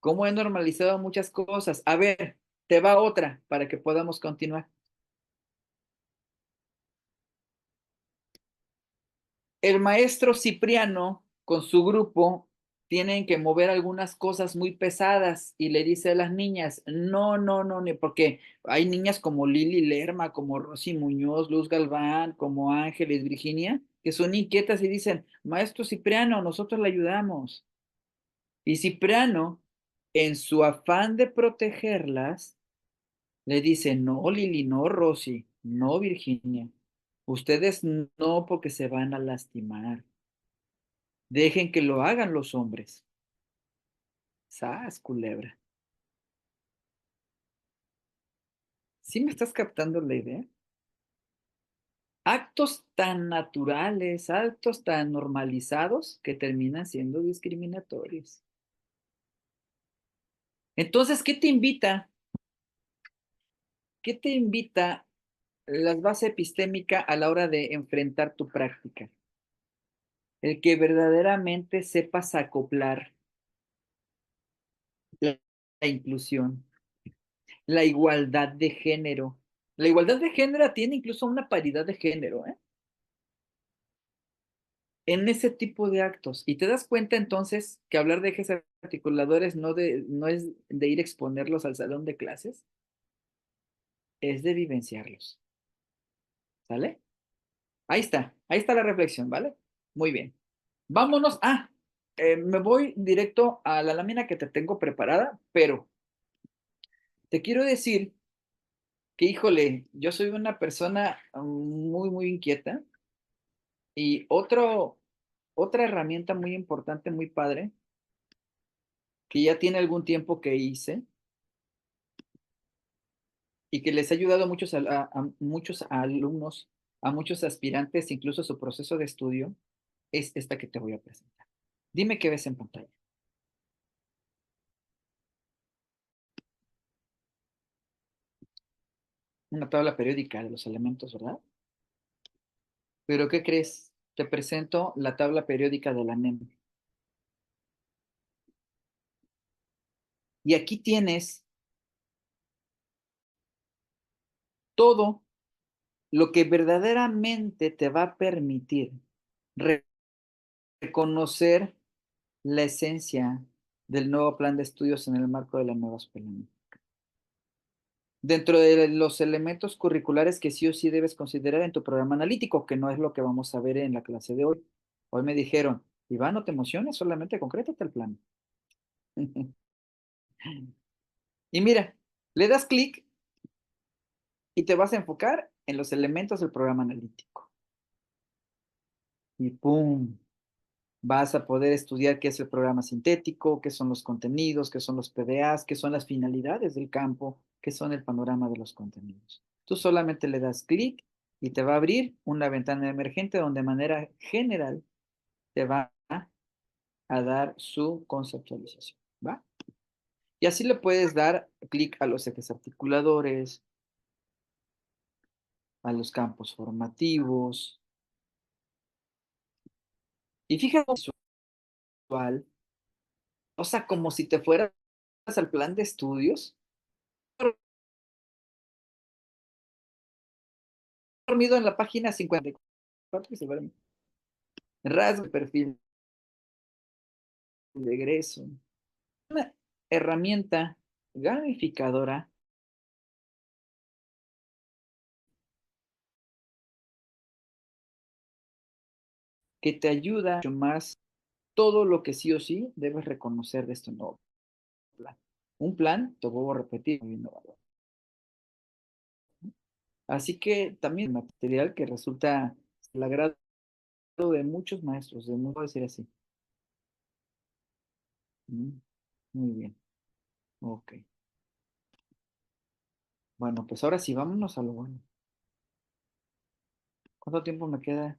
¿Cómo he normalizado muchas cosas? A ver, te va otra para que podamos continuar. El maestro Cipriano con su grupo tienen que mover algunas cosas muy pesadas y le dice a las niñas, no, no, no, porque hay niñas como Lili Lerma, como Rosy Muñoz, Luz Galván, como Ángeles, Virginia, que son inquietas y dicen, maestro Cipriano, nosotros le ayudamos. Y Cipriano, en su afán de protegerlas, le dice, no, Lili, no, Rosy, no, Virginia, ustedes no porque se van a lastimar. Dejen que lo hagan los hombres. ¡Sas, culebra! ¿Sí me estás captando la idea? Actos tan naturales, actos tan normalizados que terminan siendo discriminatorios. Entonces, ¿qué te invita? ¿Qué te invita las bases epistémicas a la hora de enfrentar tu práctica? El que verdaderamente sepas acoplar la inclusión, la igualdad de género. La igualdad de género tiene incluso una paridad de género, ¿eh? En ese tipo de actos. Y te das cuenta entonces que hablar de ejes articuladores no es de ir a exponerlos al salón de clases, es de vivenciarlos. ¿Sale? Ahí está la reflexión, ¿vale? Muy bien. Vámonos. Me voy directo a la lámina que te tengo preparada, pero te quiero decir que, híjole, yo soy una persona muy, muy inquieta y otra herramienta muy importante, muy padre, que ya tiene algún tiempo que hice y que les ha ayudado a a muchos alumnos, a muchos aspirantes, incluso a su proceso de estudio, es esta que te voy a presentar. Dime qué ves en pantalla. Una tabla periódica de los elementos, ¿verdad? Pero ¿qué crees? Te presento la tabla periódica de la NEM. Y aquí tienes todo lo que verdaderamente te va a permitir reconocer la esencia del nuevo plan de estudios en el marco de la nueva escuela. Dentro de los elementos curriculares que sí o sí debes considerar en tu programa analítico, que no es lo que vamos a ver en la clase de hoy. Hoy me dijeron, Iván, no te emociones, solamente concrétate el plan. Y mira, le das clic y te vas a enfocar en los elementos del programa analítico. Y ¡pum! Vas a poder estudiar qué es el programa sintético, qué son los contenidos, qué son los PDAs, qué son las finalidades del campo, qué son el panorama de los contenidos. Tú solamente le das clic y te va a abrir una ventana emergente donde de manera general te va a dar su conceptualización, ¿va? Y así le puedes dar clic a los ejes articuladores, a los campos formativos. Y fíjate visual, o sea, como si te fueras al plan de estudios, dormido en la página 54 y se duerme. Rasgo de perfil de egreso. Una herramienta gamificadora que te ayuda mucho más todo lo que sí o sí debes reconocer de este nuevo plan. Un plan, te vuelvo a repetir, muy innovador. Así que también material que resulta el agrado de muchos maestros, de no decir así. Muy bien, ok. Bueno, pues ahora sí, vámonos a lo bueno. ¿Cuánto tiempo me queda?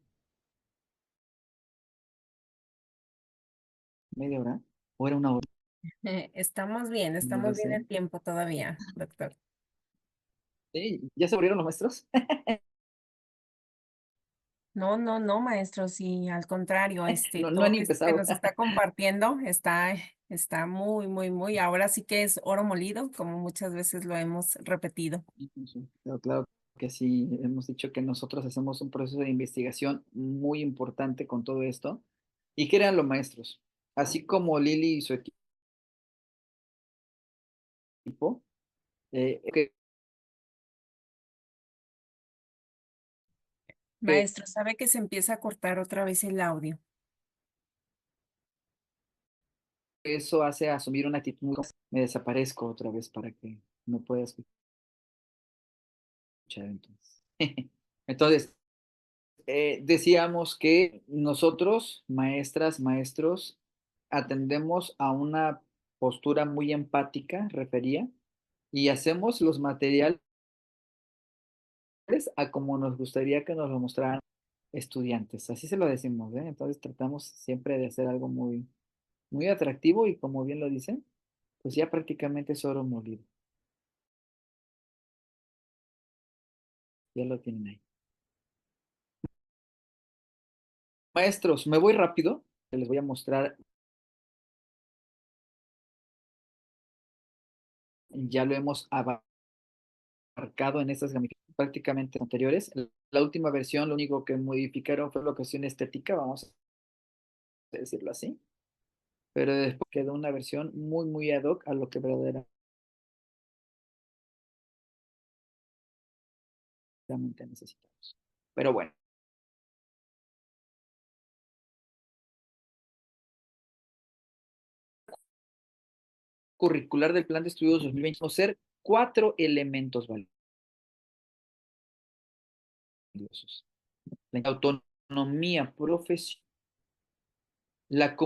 ¿Media hora? ¿O era una hora? No lo Estamos bien sé. en tiempo todavía, doctor. Sí, ¿ya se abrieron los maestros? No, no, no, maestro, sí, al contrario, No, no todo han esto que empezado. nos está compartiendo está muy, muy, muy, ahora sí que es oro molido, como muchas veces lo hemos repetido. Sí, pero claro que sí, hemos dicho que nosotros hacemos un proceso de investigación muy importante con todo esto. Y que eran los maestros, así como Lili y su equipo, que Maestro, sabe que se empieza a cortar otra vez el audio. eso hace asumir una actitud me desaparezco otra vez para que no pueda escuchar entonces. Entonces, decíamos que nosotros, maestras, maestros, atendemos a una postura muy empática, refería, y hacemos los materiales a como nos gustaría que nos lo mostraran estudiantes. Así se lo decimos, ¿eh? Entonces tratamos siempre de hacer algo muy, muy atractivo y como bien lo dicen, pues ya prácticamente es oro molido. Ya lo tienen ahí. Maestros, me voy rápido. Les voy a mostrar, ya lo hemos abarcado en estas gamificaciones prácticamente anteriores. La última versión, lo único que modificaron fue la cuestión estética, vamos a decirlo así. Pero después quedó una versión muy, muy ad hoc a lo que verdaderamente necesitamos. Pero bueno, curricular del Plan de Estudios 2020, conocer 4 elementos valiosos. La autonomía profesional, la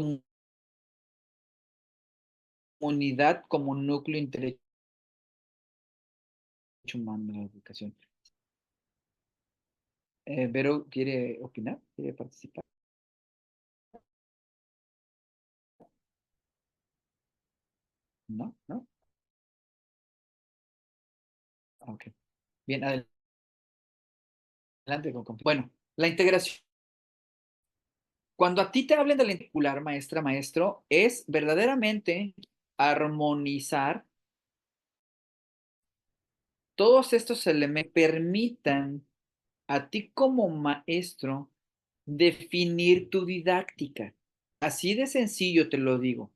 comunidad como núcleo intelectual humano de la educación. Vero, ¿quiere opinar? ¿Quiere participar? ¿No? ¿No? Ok. Bien, adelante con. Bueno, la integración. Cuando a ti te hablen de la integración, maestra, maestro, es verdaderamente armonizar todos estos elementos que permitan a ti como maestro definir tu didáctica. Así de sencillo te lo digo.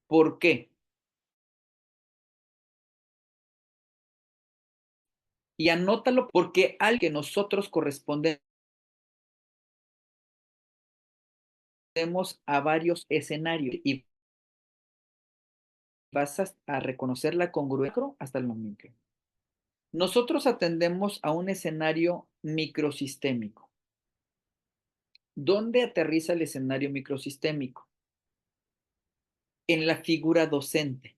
¿Por qué? Y anótalo porque al que nosotros correspondemos a varios escenarios y vas a reconocer la congruencia hasta el momento. Nosotros atendemos a un escenario microsistémico. ¿Dónde aterriza el escenario microsistémico? En la figura docente,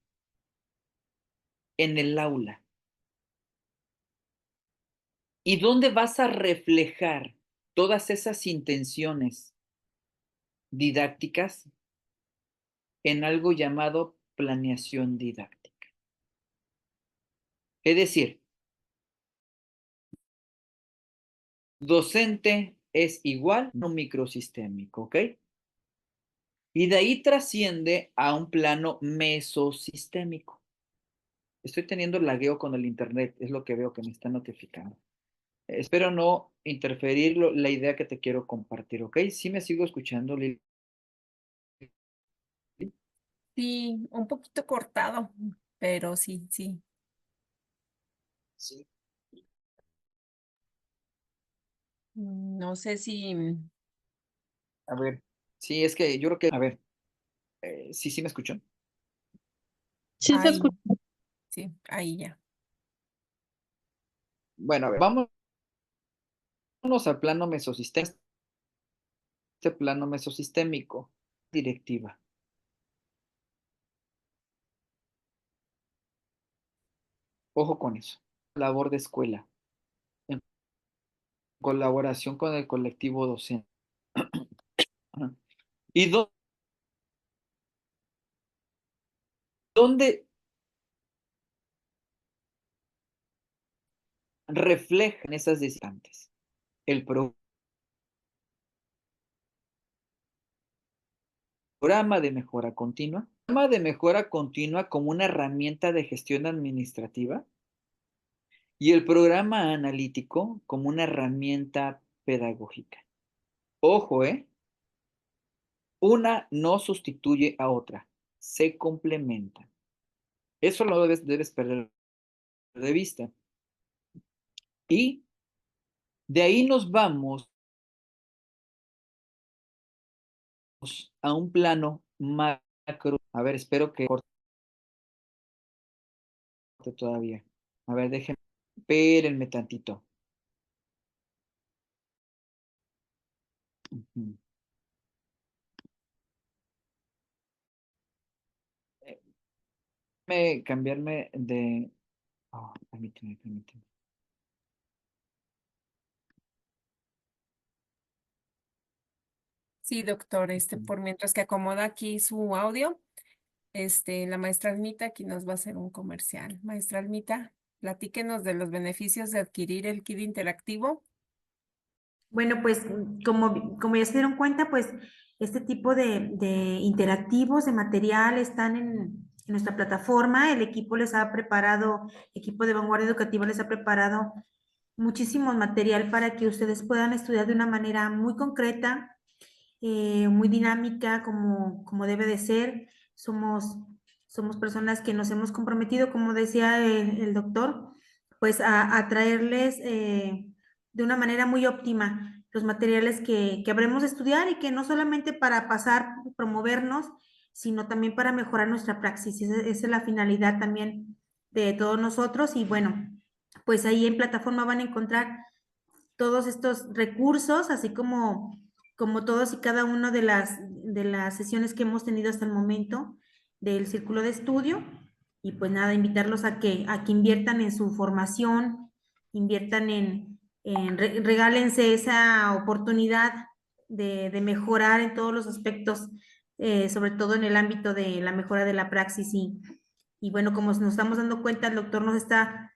en el aula. ¿Y dónde vas a reflejar todas esas intenciones didácticas? En algo llamado planeación didáctica. Es decir, docente es igual a un microsistémico, ¿ok? Y de ahí trasciende a un plano mesosistémico. Estoy teniendo lagueo con el internet, es lo que veo que me está notificando. Espero no interferir la idea que te quiero compartir, ¿ok? Sí me sigo escuchando, Lili. Sí, un poquito cortado, pero sí, sí. Sí. No sé si. A ver, sí, es que yo creo que, a ver, sí, sí me escuchó. Sí se Ahí, escucha. sí, ahí ya. Bueno, a ver, vámonos al plano mesosistémico. Este plano mesosistémico, directiva. Ojo con eso. Labor de escuela, en colaboración con el colectivo docente. ¿Y dónde reflejan esas decisiones? El programa de mejora continua. El programa de mejora continua como una herramienta de gestión administrativa y el programa analítico como una herramienta pedagógica. Ojo, ¿eh? Una no sustituye a otra, se complementan. Eso lo debes perder de vista. Y de ahí nos vamos a un plano macro. A ver, espero que corte todavía. A ver, déjenme, espérenme tantito. Ujú. Cambiarme de Permíteme. Sí, doctor, Ujú. por mientras que acomoda aquí su audio, la maestra Almita aquí nos va a hacer un comercial. Maestra Almita, platíquenos de los beneficios de adquirir el kit interactivo. Bueno, pues como ya se dieron cuenta, pues este tipo de interactivos, de material, están en nuestra plataforma. El equipo les ha preparado, equipo de Vanguardia Educativa les ha preparado muchísimo material para que ustedes puedan estudiar de una manera muy concreta, muy dinámica, como debe de ser. Somos personas que nos hemos comprometido, como decía el doctor, pues a traerles de una manera muy óptima los materiales que habremos de estudiar y que no solamente para pasar, promovernos, sino también para mejorar nuestra praxis. Esa es la finalidad también de todos nosotros. Y bueno, pues ahí en plataforma van a encontrar todos estos recursos, así como todos y cada una de las sesiones que hemos tenido hasta el momento del círculo de estudio. Y pues nada, invitarlos a que inviertan en su formación, inviertan regálense esa oportunidad de mejorar en todos los aspectos, sobre todo en el ámbito de la mejora de la praxis. Y bueno, como nos estamos dando cuenta, el doctor nos está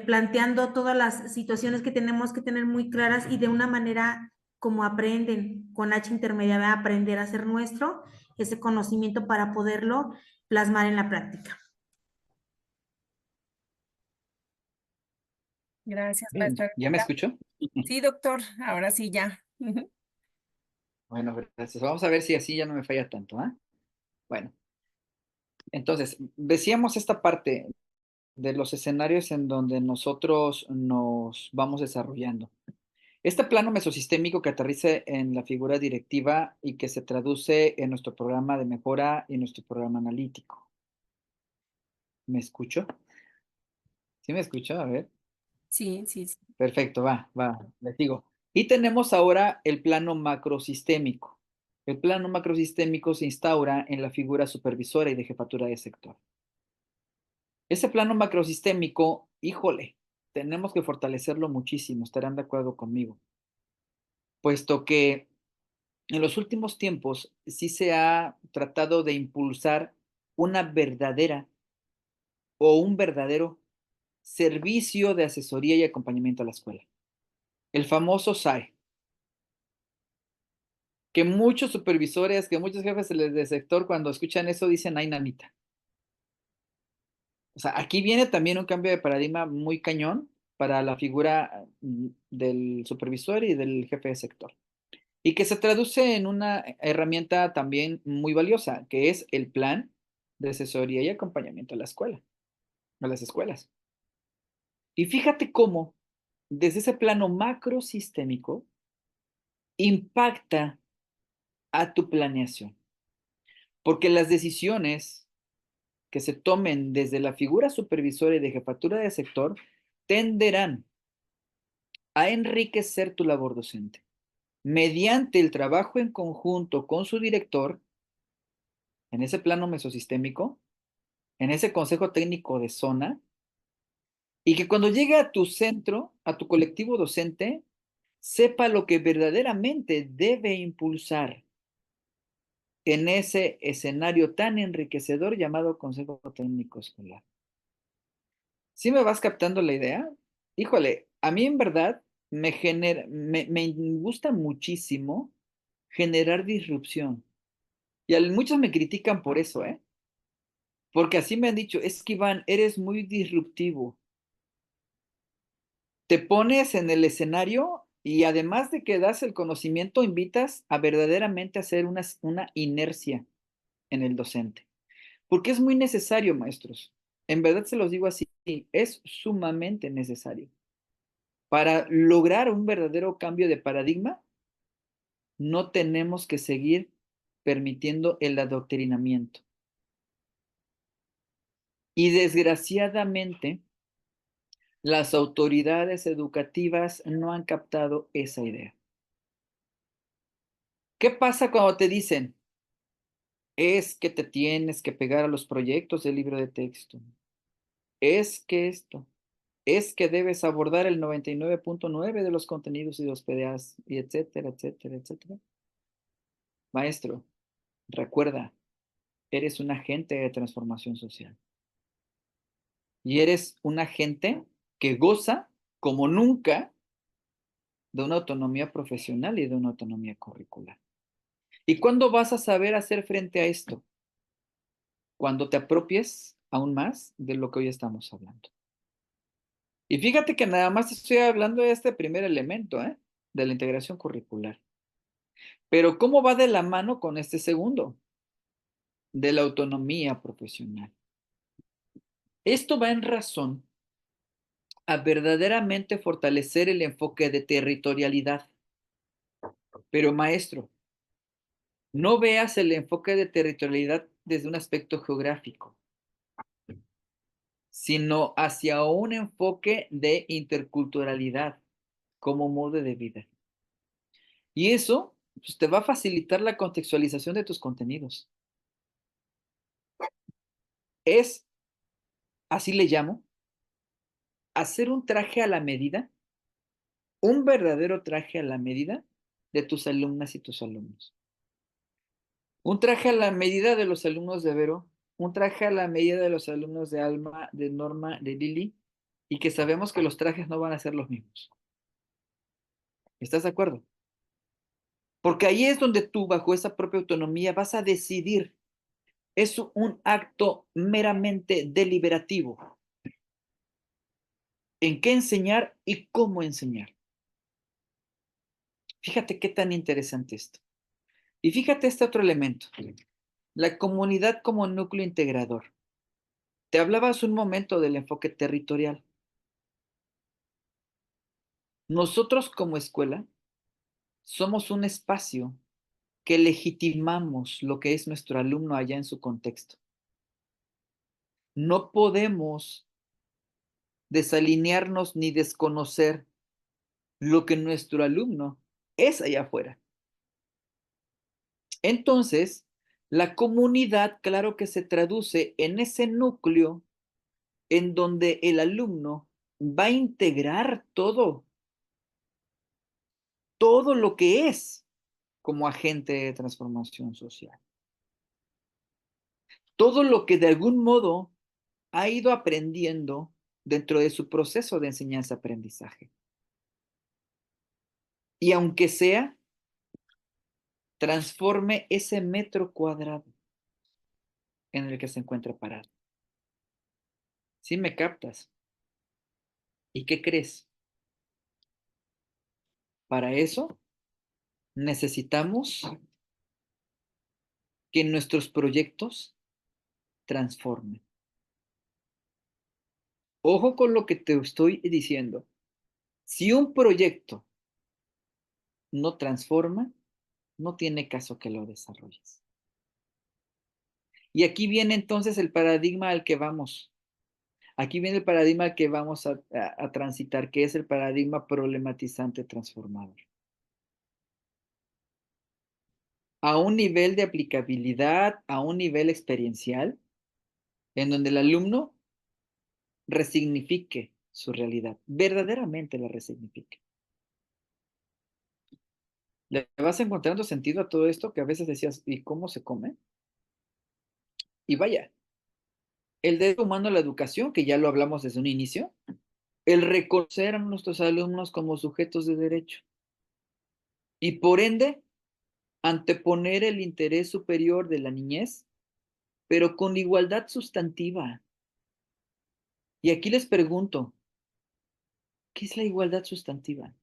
planteando todas las situaciones que tenemos que tener muy claras y de una manera como aprenden, con H intermediaria, aprender a hacer nuestro ese conocimiento para poderlo plasmar en la práctica. Gracias, Bien, maestra ¿ya me Almita. escuchó? Sí, doctor, ahora sí ya. Bueno, gracias. Vamos a ver si así ya no me falla tanto, ¿ah? Bueno, entonces, decíamos esta parte de los escenarios en donde nosotros nos vamos desarrollando. Este plano mesosistémico que aterriza en la figura directiva y que se traduce en nuestro programa de mejora y nuestro programa analítico. ¿Me escucho? ¿Sí me escucho? A ver. Sí, sí, sí. Perfecto, les digo. Y tenemos ahora el plano macrosistémico. El plano macrosistémico se instaura en la figura supervisora y de jefatura de sector. Ese plano macrosistémico, híjole, tenemos que fortalecerlo muchísimo, estarán de acuerdo conmigo, puesto que en los últimos tiempos sí se ha tratado de impulsar una verdadera o un verdadero servicio de asesoría y acompañamiento a la escuela. El famoso SAE, que muchos supervisores, que muchos jefes de sector cuando escuchan eso dicen, ay, nanita. O sea, aquí viene también un cambio de paradigma muy cañón para la figura del supervisor y del jefe de sector. Y que se traduce en una herramienta también muy valiosa, que es el plan de asesoría y acompañamiento a la escuela, a las escuelas. Y fíjate cómo, desde ese plano macrosistémico, impacta a tu planeación. Porque las decisiones que se tomen desde la figura supervisora y de jefatura de sector tenderán a enriquecer tu labor docente mediante el trabajo en conjunto con su director en ese plano mesosistémico, en ese consejo técnico de zona, y que cuando llegue a tu centro, a tu colectivo docente, sepa lo que verdaderamente debe impulsar en ese escenario tan enriquecedor llamado consejo técnico escolar. ¿Sí me vas captando la idea? Híjole, a mí en verdad me gusta muchísimo generar disrupción. Y muchos me critican por eso, ¿eh? Porque así me han dicho, es que Iván, eres muy disruptivo. Te pones en el escenario y además de que das el conocimiento, invitas a verdaderamente hacer una inercia en el docente. Porque es muy necesario, maestros. En verdad se los digo así, es sumamente necesario. Para lograr un verdadero cambio de paradigma, no tenemos que seguir permitiendo el adoctrinamiento. Y desgraciadamente, las autoridades educativas no han captado esa idea. ¿Qué pasa cuando te dicen? Es que te tienes que pegar a los proyectos del libro de texto. es que esto, es que debes abordar el 99.9 de los contenidos y los PDAs, y etcétera, etcétera, etcétera. Maestro, recuerda, eres un agente de transformación social. Y eres un agente que goza como nunca de una autonomía profesional y de una autonomía curricular. ¿Y cuándo vas a saber hacer frente a esto? Cuando te apropies aún más de lo que hoy estamos hablando. Y fíjate que nada más estoy hablando de este primer elemento, ¿eh? De la integración curricular. Pero ¿cómo va de la mano con este segundo? De la autonomía profesional. Esto va en razón a verdaderamente fortalecer el enfoque de territorialidad. Pero maestro, no veas el enfoque de territorialidad desde un aspecto geográfico, sino hacia un enfoque de interculturalidad como modo de vida. Y eso pues, te va a facilitar la contextualización de tus contenidos. Es, así le llamo, hacer un traje a la medida, un verdadero traje a la medida de tus alumnas y tus alumnos. Un traje a la medida de los alumnos de Vero, un traje a la medida de los alumnos de Alma, de Norma, de Lili, y que sabemos que los trajes no van a ser los mismos. ¿Estás de acuerdo? Porque ahí es donde tú, bajo esa propia autonomía, vas a decidir. Es un acto meramente deliberativo en qué enseñar y cómo enseñar. Fíjate qué tan interesante esto. Y fíjate este otro elemento, la comunidad como núcleo integrador. Te hablaba hace un momento del enfoque territorial. Nosotros como escuela somos un espacio que legitimamos lo que es nuestro alumno allá en su contexto. No podemos desalinearnos ni desconocer lo que nuestro alumno es allá afuera. Entonces, la comunidad, claro que se traduce en ese núcleo en donde el alumno va a integrar todo lo que es como agente de transformación social. Todo lo que de algún modo ha ido aprendiendo dentro de su proceso de enseñanza-aprendizaje. Y aunque sea, transforme ese metro cuadrado en el que se encuentra parado. ¿Sí me captas? ¿Y qué crees? Para eso necesitamos que nuestros proyectos transformen. Ojo con lo que te estoy diciendo. Si un proyecto no transforma, no tiene caso que lo desarrolles. Y aquí viene entonces el paradigma al que vamos. Aquí viene el paradigma al que vamos a transitar, que es el paradigma problematizante transformador. A un nivel de aplicabilidad, a un nivel experiencial, en donde el alumno resignifique su realidad, verdaderamente la resignifique. ¿Le vas encontrando sentido a todo esto que a veces decías, ¿y cómo se come? Y vaya, el derecho humano a la educación, que ya lo hablamos desde un inicio, el reconocer a nuestros alumnos como sujetos de derecho y por ende anteponer el interés superior de la niñez, pero con igualdad sustantiva. Y aquí les pregunto, ¿qué es la igualdad sustantiva?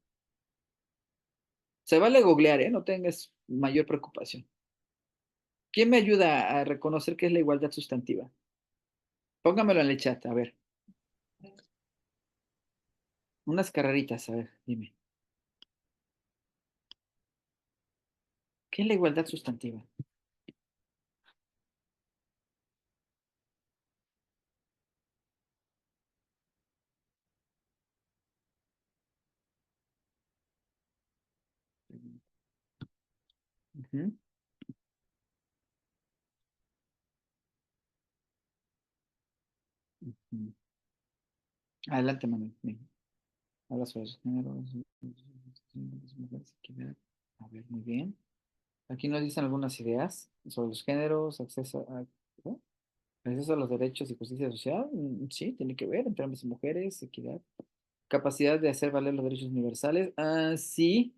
Se vale googlear, ¿eh? No tengas mayor preocupación. ¿Quién me ayuda a reconocer qué es la igualdad sustantiva? Póngamelo en el chat, a ver. Unas carreritas, a ver, dime. ¿Qué es la igualdad sustantiva? Ujú, ujú. Adelante, Manuel. Bien. Habla sobre los géneros, mujeres, equidad. A ver, muy bien. Aquí nos dicen algunas ideas sobre los géneros, ¿no? Acceso a los derechos y justicia social. Sí, tiene que ver entre hombres y mujeres, equidad. Capacidad de hacer valer los derechos universales. Sí,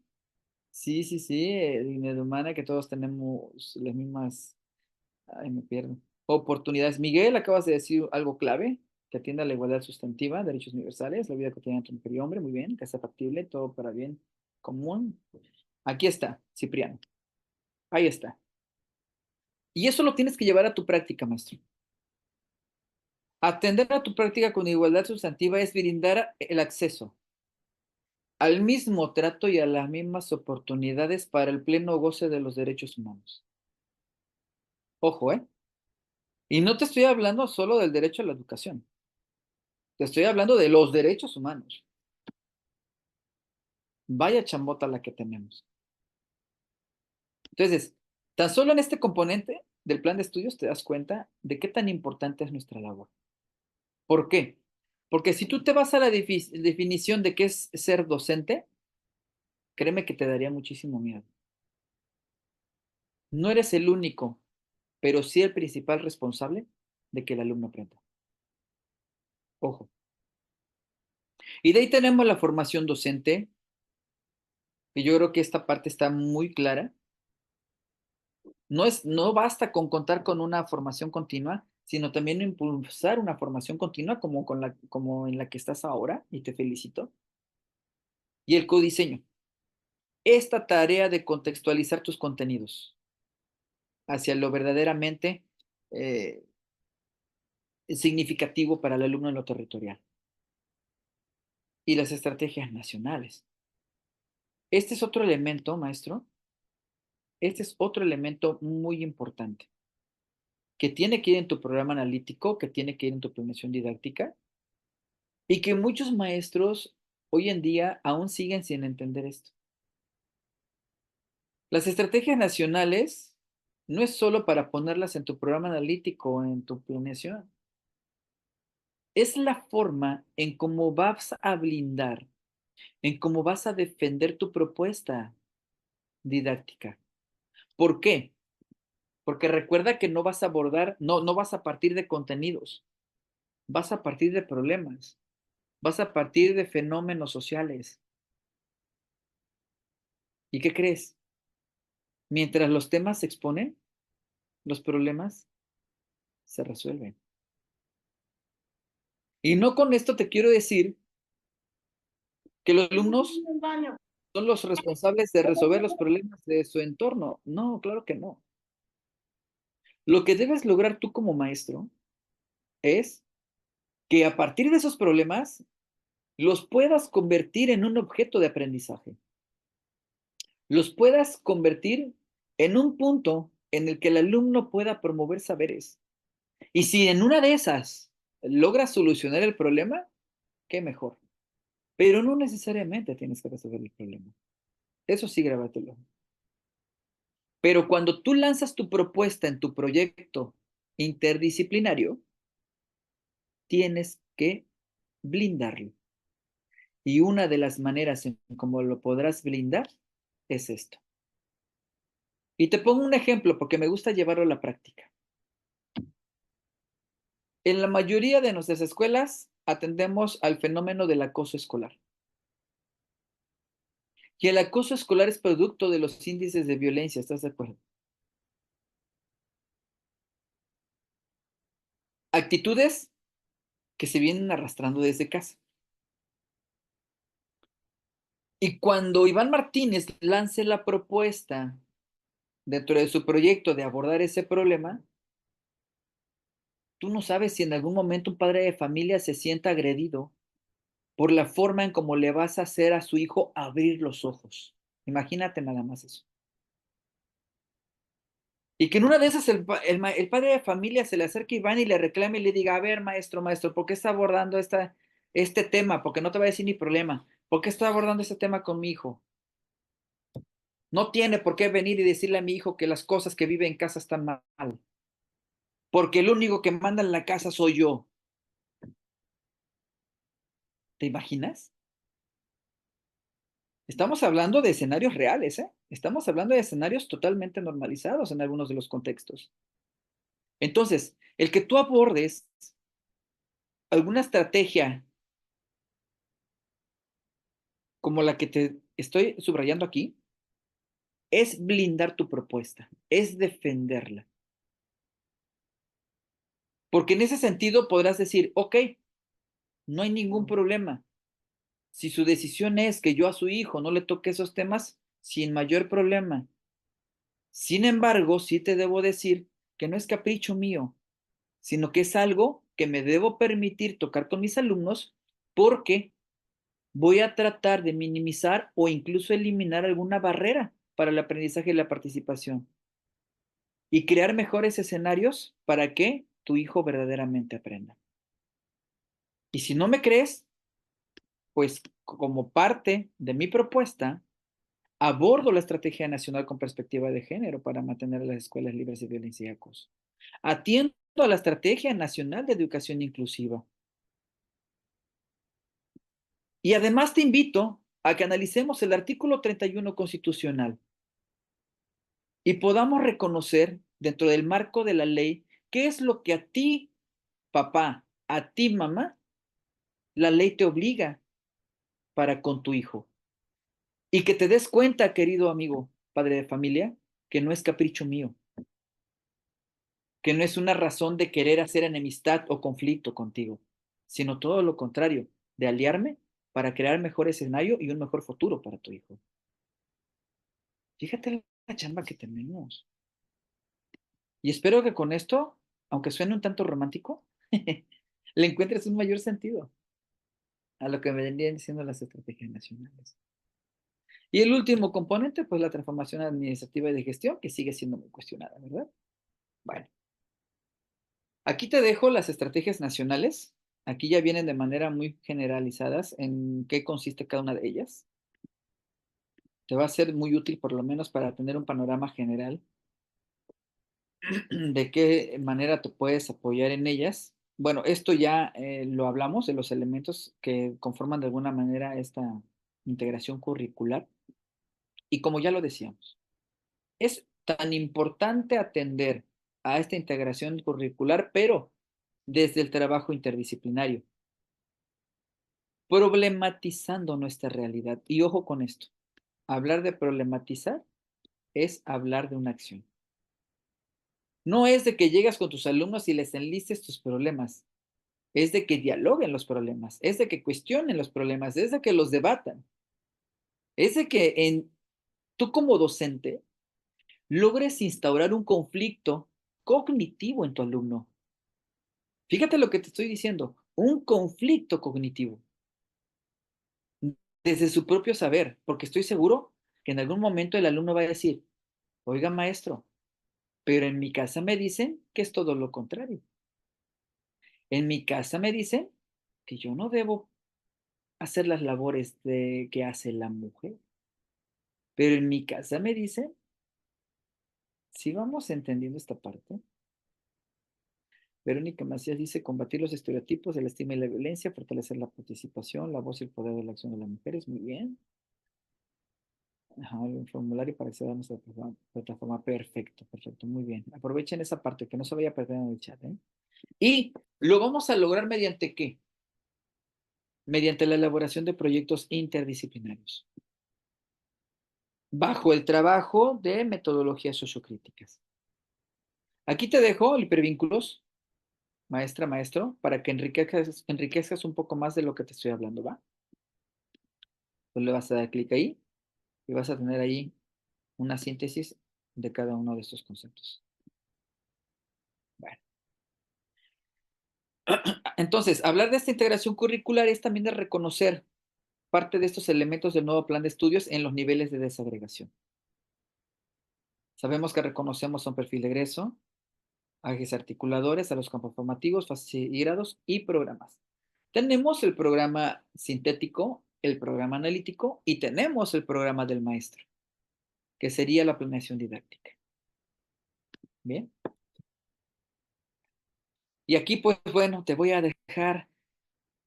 sí, sí, sí. Dignidad humana, que todos tenemos las mismas. Ay, me pierdo. Oportunidades. Miguel, acabas de decir algo clave, que atienda a la igualdad sustantiva, derechos universales, la vida cotidiana entre mujer y hombre, muy bien, que sea factible, todo para bien común. Aquí está, Cipriano. Ahí está. Y eso lo tienes que llevar a tu práctica, maestro. Atender a tu práctica con igualdad sustantiva es brindar el acceso al mismo trato y a las mismas oportunidades para el pleno goce de los derechos humanos. Ojo, ¿eh? Y no te estoy hablando solo del derecho a la educación. Te estoy hablando de los derechos humanos. Vaya chambota la que tenemos. Entonces, tan solo en este componente del plan de estudios te das cuenta de qué tan importante es nuestra labor. ¿Por qué? Porque si tú te vas a la definición de qué es ser docente, créeme que te daría muchísimo miedo. No eres el único, pero sí el principal responsable de que el alumno aprenda. Ojo. Y de ahí tenemos la formación docente, y yo creo que esta parte está muy clara. No basta con contar con una formación continua, sino también impulsar una formación continua como en la que estás ahora, y te felicito. Y el codiseño. Esta tarea de contextualizar tus contenidos hacia lo verdaderamente eh, significativo para el alumno en lo territorial. Y las estrategias nacionales. Este es otro elemento, maestro. Este es otro elemento muy importante, que tiene que ir en tu programa analítico, que tiene que ir en tu planeación didáctica, y que muchos maestros hoy en día aún siguen sin entender esto. Las estrategias nacionales no es solo para ponerlas en tu programa analítico o en tu planeación. Es la forma en cómo vas a blindar, en cómo vas a defender tu propuesta didáctica. ¿Por qué? Porque recuerda que no vas a abordar, no vas a partir de contenidos, vas a partir de problemas, vas a partir de fenómenos sociales. ¿Y qué crees? Mientras los temas se exponen, los problemas se resuelven. Y no con esto te quiero decir que los alumnos son los responsables de resolver los problemas de su entorno. No, claro que no. Lo que debes lograr tú como maestro es que a partir de esos problemas los puedas convertir en un objeto de aprendizaje. Los puedas convertir en un punto en el que el alumno pueda promover saberes. Y si en una de esas logras solucionar el problema, qué mejor. Pero no necesariamente tienes que resolver el problema. Eso sí, grábatelo. Pero cuando tú lanzas tu propuesta en tu proyecto interdisciplinario, tienes que blindarlo. Y una de las maneras en cómo lo podrás blindar es esto. Y te pongo un ejemplo porque me gusta llevarlo a la práctica. En la mayoría de nuestras escuelas atendemos al fenómeno del acoso escolar. Y el acoso escolar es producto de los índices de violencia, ¿estás de acuerdo? Actitudes que se vienen arrastrando desde casa. Y cuando Iván Martínez lance la propuesta dentro de su proyecto de abordar ese problema, tú no sabes si en algún momento un padre de familia se sienta agredido por la forma en cómo le vas a hacer a su hijo abrir los ojos. Imagínate nada más eso. Y que en una de esas el padre de familia se le acerque a Iván y le reclame y le diga, a ver, maestro, ¿por qué está abordando este tema? Porque no te va a decir ni problema. ¿Por qué está abordando este tema con mi hijo? No tiene por qué venir y decirle a mi hijo que las cosas que vive en casa están mal. Porque el único que manda en la casa soy yo. ¿Te imaginas? Estamos hablando de escenarios reales, ¿eh? Estamos hablando de escenarios totalmente normalizados en algunos de los contextos. Entonces, el que tú abordes alguna estrategia como la que te estoy subrayando aquí, es blindar tu propuesta, es defenderla. Porque en ese sentido podrás decir, ok, no hay ningún problema. Si su decisión es que yo a su hijo no le toque esos temas, sin mayor problema. Sin embargo, sí te debo decir que no es capricho mío, sino que es algo que me debo permitir tocar con mis alumnos porque voy a tratar de minimizar o incluso eliminar alguna barrera para el aprendizaje y la participación y crear mejores escenarios para que tu hijo verdaderamente aprenda. Y si no me crees, pues como parte de mi propuesta, abordo la Estrategia Nacional con Perspectiva de Género para mantener las escuelas libres de violencia y acoso. Atiendo a la Estrategia Nacional de Educación Inclusiva. Y además te invito a que analicemos el artículo 31 constitucional y podamos reconocer dentro del marco de la ley qué es lo que a ti, papá, a ti, mamá, la ley te obliga para con tu hijo. Y que te des cuenta, querido amigo, padre de familia, que no es capricho mío, que no es una razón de querer hacer enemistad o conflicto contigo, sino todo lo contrario, de aliarme para crear mejor escenario y un mejor futuro para tu hijo. Fíjate la chamba que tenemos. Y espero que con esto, aunque suene un tanto romántico, le encuentres un mayor sentido a lo que me vendrían diciendo las estrategias nacionales. Y el último componente, pues la transformación administrativa y de gestión, que sigue siendo muy cuestionada, ¿verdad? Bueno, aquí te dejo las estrategias nacionales. Aquí ya vienen de manera muy generalizadas en qué consiste cada una de ellas. Te va a ser muy útil por lo menos para tener un panorama general de qué manera te puedes apoyar en ellas. Bueno, esto ya lo hablamos de los elementos que conforman de alguna manera esta integración curricular. Y como ya lo decíamos, es tan importante atender a esta integración curricular, pero desde el trabajo interdisciplinario, problematizando nuestra realidad. Y ojo con esto, hablar de problematizar es hablar de una acción. No es de que llegas con tus alumnos y les enlistes tus problemas, es de que dialoguen los problemas, es de que cuestionen los problemas, es de que los debatan, es de que tú como docente logres instaurar un conflicto cognitivo en tu alumno. Fíjate lo que te estoy diciendo, un conflicto cognitivo desde su propio saber, porque estoy seguro que en algún momento el alumno va a decir, oiga maestro, pero en mi casa me dicen que es todo lo contrario. En mi casa me dicen que yo no debo hacer las labores que hace la mujer, pero en mi casa me dicen, si vamos entendiendo esta parte, Verónica Macías dice combatir los estereotipos de la estima y la violencia, fortalecer la participación, la voz y el poder de la acción de las mujeres. Muy bien. Ajá, el formulario para acceder a nuestra plataforma. Perfecto, perfecto, muy bien. Aprovechen esa parte, que no se vaya a perder en el chat, ¿eh? Y lo vamos a lograr mediante ¿qué? Mediante la elaboración de proyectos interdisciplinarios, bajo el trabajo de metodologías sociocríticas. Aquí te dejo el hipervínculos, maestra, maestro, para que enriquezcas un poco más de lo que te estoy hablando, ¿va? Tú le vas a dar clic ahí y vas a tener ahí una síntesis de cada uno de estos conceptos. Bueno. Entonces, hablar de esta integración curricular es también de reconocer parte de estos elementos del nuevo plan de estudios en los niveles de desagregación. Sabemos que reconocemos a un perfil de egreso, a ejes articuladores, a los campos formativos, fases y grados y programas. Tenemos el programa sintético, el programa analítico y tenemos el programa del maestro, que sería la planeación didáctica. Bien. Y aquí, pues bueno, te voy a dejar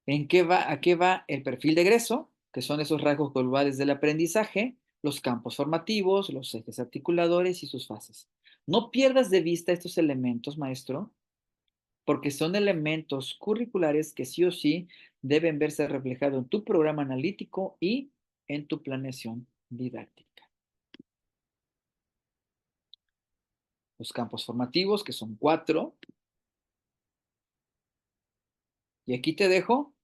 ¿A qué va el perfil de egreso? Que son esos rasgos globales del aprendizaje, los campos formativos, los ejes articuladores y sus fases. No pierdas de vista estos elementos, maestro, porque son elementos curriculares que sí o sí deben verse reflejados en tu programa analítico y en tu planeación didáctica. Los campos formativos, que son 4. Y aquí te dejo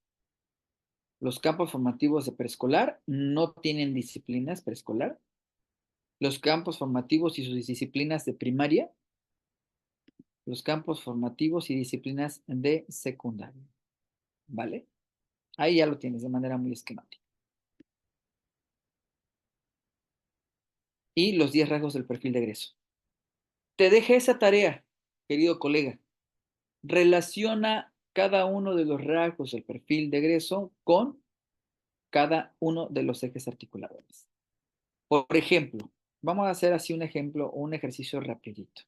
los campos formativos de preescolar. No tienen disciplinas preescolar. Los campos formativos y sus disciplinas de primaria. Los campos formativos y disciplinas de secundaria. ¿Vale? Ahí ya lo tienes de manera muy esquemática. Y los 10 rasgos del perfil de egreso. Te dejé esa tarea, querido colega. Relaciona cada uno de los rasgos del perfil de egreso con cada uno de los ejes articuladores. Por ejemplo, vamos a hacer así un ejemplo, un ejercicio rapidito.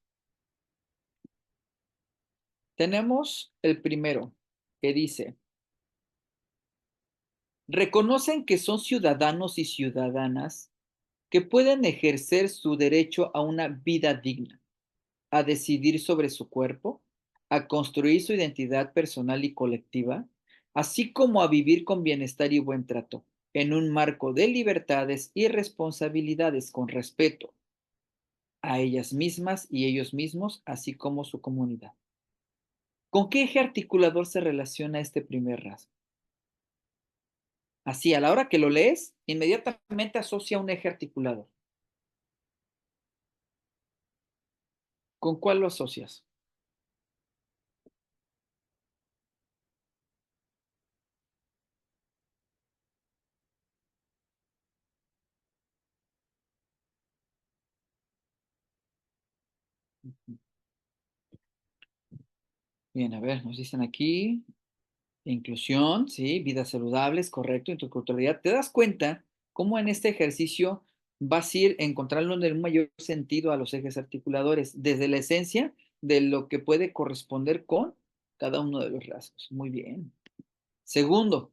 Tenemos el primero que dice, reconocen que son ciudadanos y ciudadanas que pueden ejercer su derecho a una vida digna, a decidir sobre su cuerpo, a construir su identidad personal y colectiva, así como a vivir con bienestar y buen trato, en un marco de libertades y responsabilidades con respeto a ellas mismas y ellos mismos, así como su comunidad. ¿Con qué eje articulador se relaciona este primer rasgo? Así, a la hora que lo lees, inmediatamente asocia un eje articulador. ¿Con cuál lo asocias? Bien, a ver, nos dicen aquí, inclusión, sí, vidas saludables, correcto, interculturalidad. ¿Te das cuenta cómo en este ejercicio vas a ir encontrando en un mayor sentido a los ejes articuladores, desde la esencia de lo que puede corresponder con cada uno de los rasgos? Muy bien. Segundo,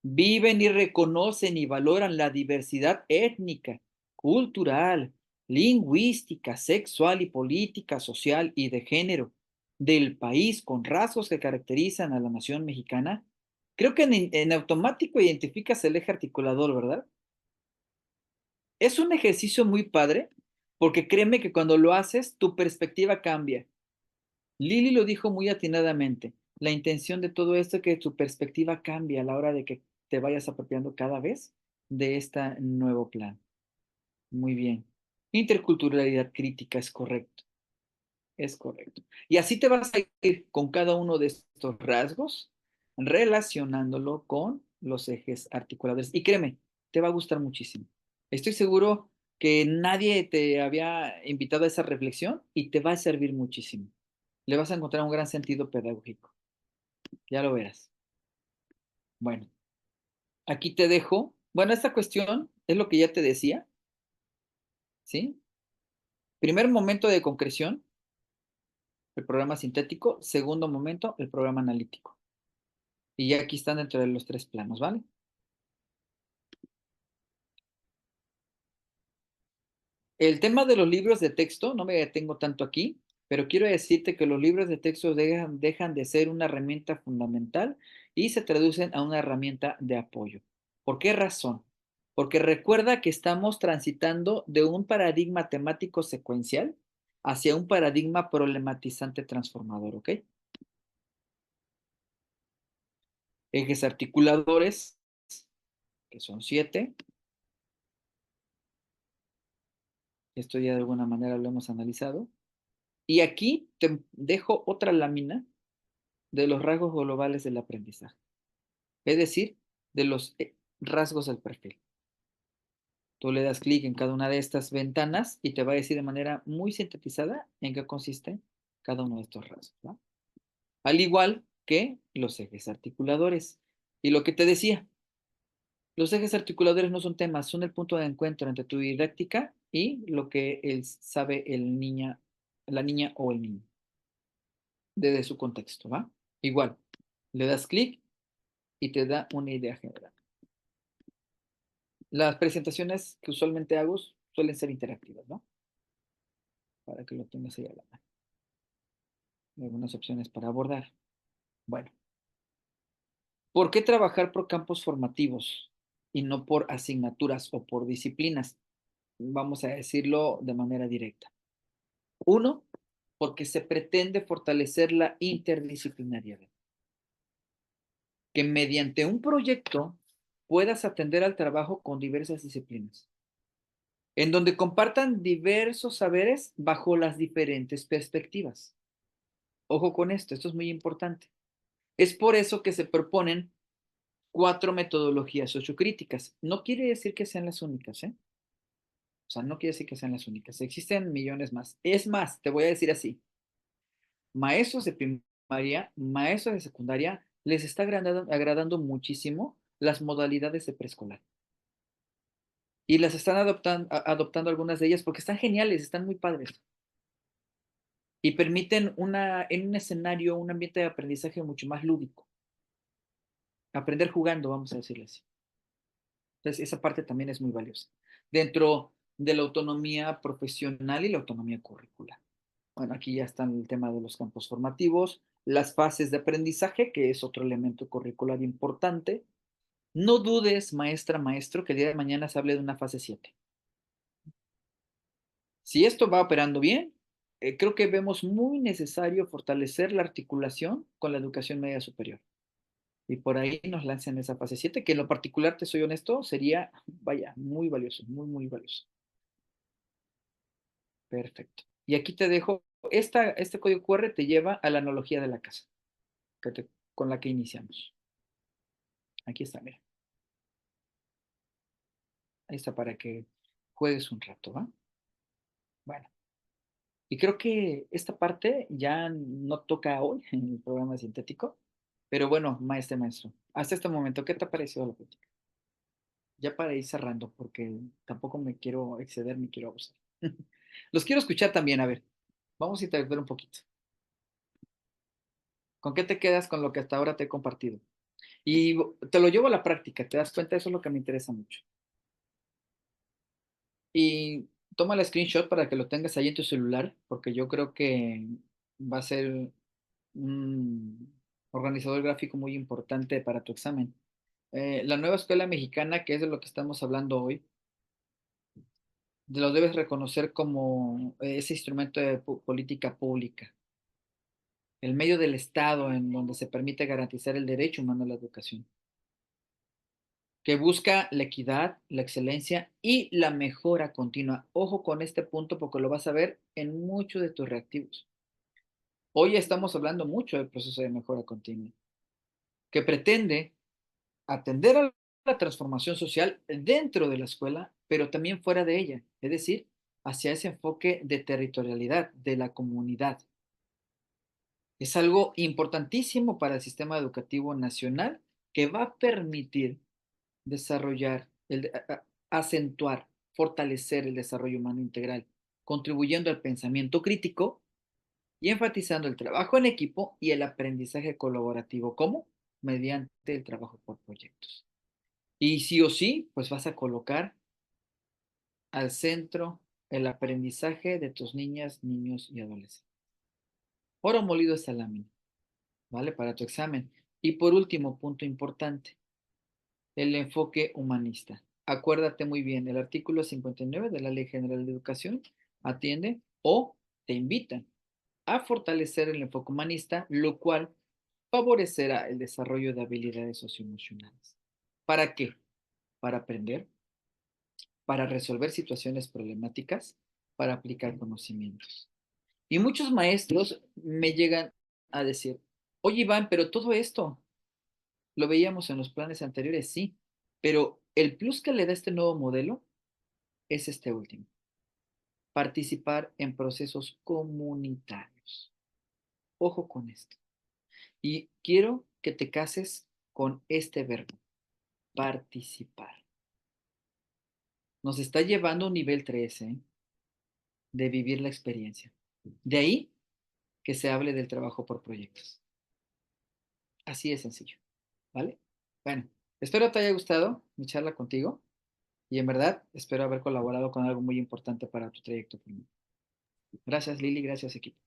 viven y reconocen y valoran la diversidad étnica, cultural, lingüística, sexual y política, social y de género del país con rasgos que caracterizan a la nación mexicana. Creo que en automático identificas el eje articulador, ¿verdad? Es un ejercicio muy padre porque créeme que cuando lo haces, tu perspectiva cambia. Lili lo dijo muy atinadamente. La intención de todo esto es que tu perspectiva cambie a la hora de que te vayas apropiando cada vez de este nuevo plan. Muy bien. Interculturalidad crítica es correcto. Es correcto. Y así te vas a ir con cada uno de estos rasgos, relacionándolo con los ejes articuladores. Y créeme, te va a gustar muchísimo. Estoy seguro que nadie te había invitado a esa reflexión y te va a servir muchísimo. Le vas a encontrar un gran sentido pedagógico. Ya lo verás. Bueno, aquí te dejo. Bueno, esta cuestión es lo que ya te decía, ¿sí? Primer momento de concreción, el programa sintético. Segundo momento, el programa analítico. Y ya aquí están dentro de los 3 planos, ¿vale? El tema de los libros de texto, no me detengo tanto aquí, pero quiero decirte que los libros de texto dejan de ser una herramienta fundamental y se traducen a una herramienta de apoyo. ¿Por qué razón? Porque recuerda que estamos transitando de un paradigma temático secuencial hacia un paradigma problematizante transformador, ¿ok? Ejes articuladores, que son 7. Esto ya de alguna manera lo hemos analizado. Y aquí te dejo otra lámina de los rasgos globales del aprendizaje, es decir, de los rasgos del perfil. Tú le das clic en cada una de estas ventanas y te va a decir de manera muy sintetizada en qué consiste cada uno de estos rasgos, ¿no? Al igual que los ejes articuladores. Y lo que te decía, los ejes articuladores no son temas, son el punto de encuentro entre tu didáctica y lo que sabe la niña o el niño, desde su contexto, ¿va? Igual. Le das clic y te da una idea general. Las presentaciones que usualmente hago suelen ser interactivas, ¿no? Para que lo tengas ahí a la mano. Algunas opciones para abordar. Bueno, ¿por qué trabajar por campos formativos y no por asignaturas o por disciplinas? Vamos a decirlo de manera directa. Uno, porque se pretende fortalecer la interdisciplinariedad. Que mediante un proyecto puedas atender al trabajo con diversas disciplinas, en donde compartan diversos saberes bajo las diferentes perspectivas. Ojo con esto es muy importante. Es por eso que se proponen 4 metodologías sociocríticas. No quiere decir que sean las únicas, ¿eh? O sea, no quiere decir que sean las únicas. Existen millones más. Es más, te voy a decir así. Maestros de primaria, maestros de secundaria, les está agradando muchísimo las modalidades de preescolar. Y las están adoptando algunas de ellas porque están geniales, están muy padres. Y permiten en un escenario, un ambiente de aprendizaje mucho más lúdico. Aprender jugando, vamos a decirlo así. Entonces, esa parte también es muy valiosa. Dentro de la autonomía profesional y la autonomía curricular. Bueno, aquí ya está el tema de los campos formativos, las fases de aprendizaje, que es otro elemento curricular importante. No dudes, maestra, maestro, que el día de mañana se hable de una fase 7. Si esto va operando bien, creo que vemos muy necesario fortalecer la articulación con la educación media superior. Y por ahí nos lanzan esa fase 7, que en lo particular, te soy honesto, sería, vaya, muy valioso, muy, muy valioso. Perfecto. Y aquí te dejo, este código QR te lleva a la analogía de la casa, con la que iniciamos. Aquí está, mira. Ahí está para que juegues un rato, ¿va? Bueno. Y creo que esta parte ya no toca hoy en el programa sintético, pero bueno, maestro, hasta este momento, ¿qué te ha parecido la plática? Ya para ir cerrando, porque tampoco me quiero exceder ni quiero abusar. Los quiero escuchar también, a ver, vamos a interactuar un poquito. ¿Con qué te quedas con lo que hasta ahora te he compartido? Y te lo llevo a la práctica, ¿te das cuenta? Eso es lo que me interesa mucho. Y toma el screenshot para que lo tengas ahí en tu celular, porque yo creo que va a ser un organizador gráfico muy importante para tu examen. La nueva escuela mexicana, que es de lo que estamos hablando hoy, lo debes reconocer como ese instrumento de política pública, el medio del Estado en donde se permite garantizar el derecho humano a la educación, que busca la equidad, la excelencia y la mejora continua. Ojo con este punto porque lo vas a ver en muchos de tus reactivos. Hoy estamos hablando mucho del proceso de mejora continua, que pretende atender a la transformación social dentro de la escuela, pero también fuera de ella, es decir, hacia ese enfoque de territorialidad de la comunidad. Es algo importantísimo para el sistema educativo nacional que va a permitir desarrollar, acentuar, fortalecer el desarrollo humano integral, contribuyendo al pensamiento crítico y enfatizando el trabajo en equipo y el aprendizaje colaborativo. ¿Cómo? Mediante el trabajo por proyectos. Y sí o sí, pues vas a colocar al centro el aprendizaje de tus niñas, niños y adolescentes. Oro molido esta lámina, ¿vale? Para tu examen. Y por último, punto importante, el enfoque humanista. Acuérdate muy bien, el artículo 59 de la Ley General de Educación atiende o te invitan a fortalecer el enfoque humanista, lo cual favorecerá el desarrollo de habilidades socioemocionales. ¿Para qué? Para aprender, para resolver situaciones problemáticas, para aplicar conocimientos. Y muchos maestros me llegan a decir, oye Iván, pero todo esto lo veíamos en los planes anteriores, sí, pero el plus que le da este nuevo modelo es este último, participar en procesos comunitarios. Ojo con esto. Y quiero que te cases con este verbo, participar. Nos está llevando a un nivel 13 de vivir la experiencia. De ahí que se hable del trabajo por proyectos. Así de sencillo, ¿vale? Bueno, espero te haya gustado mi charla contigo y en verdad espero haber colaborado con algo muy importante para tu trayecto. Gracias, Lili, gracias, equipo.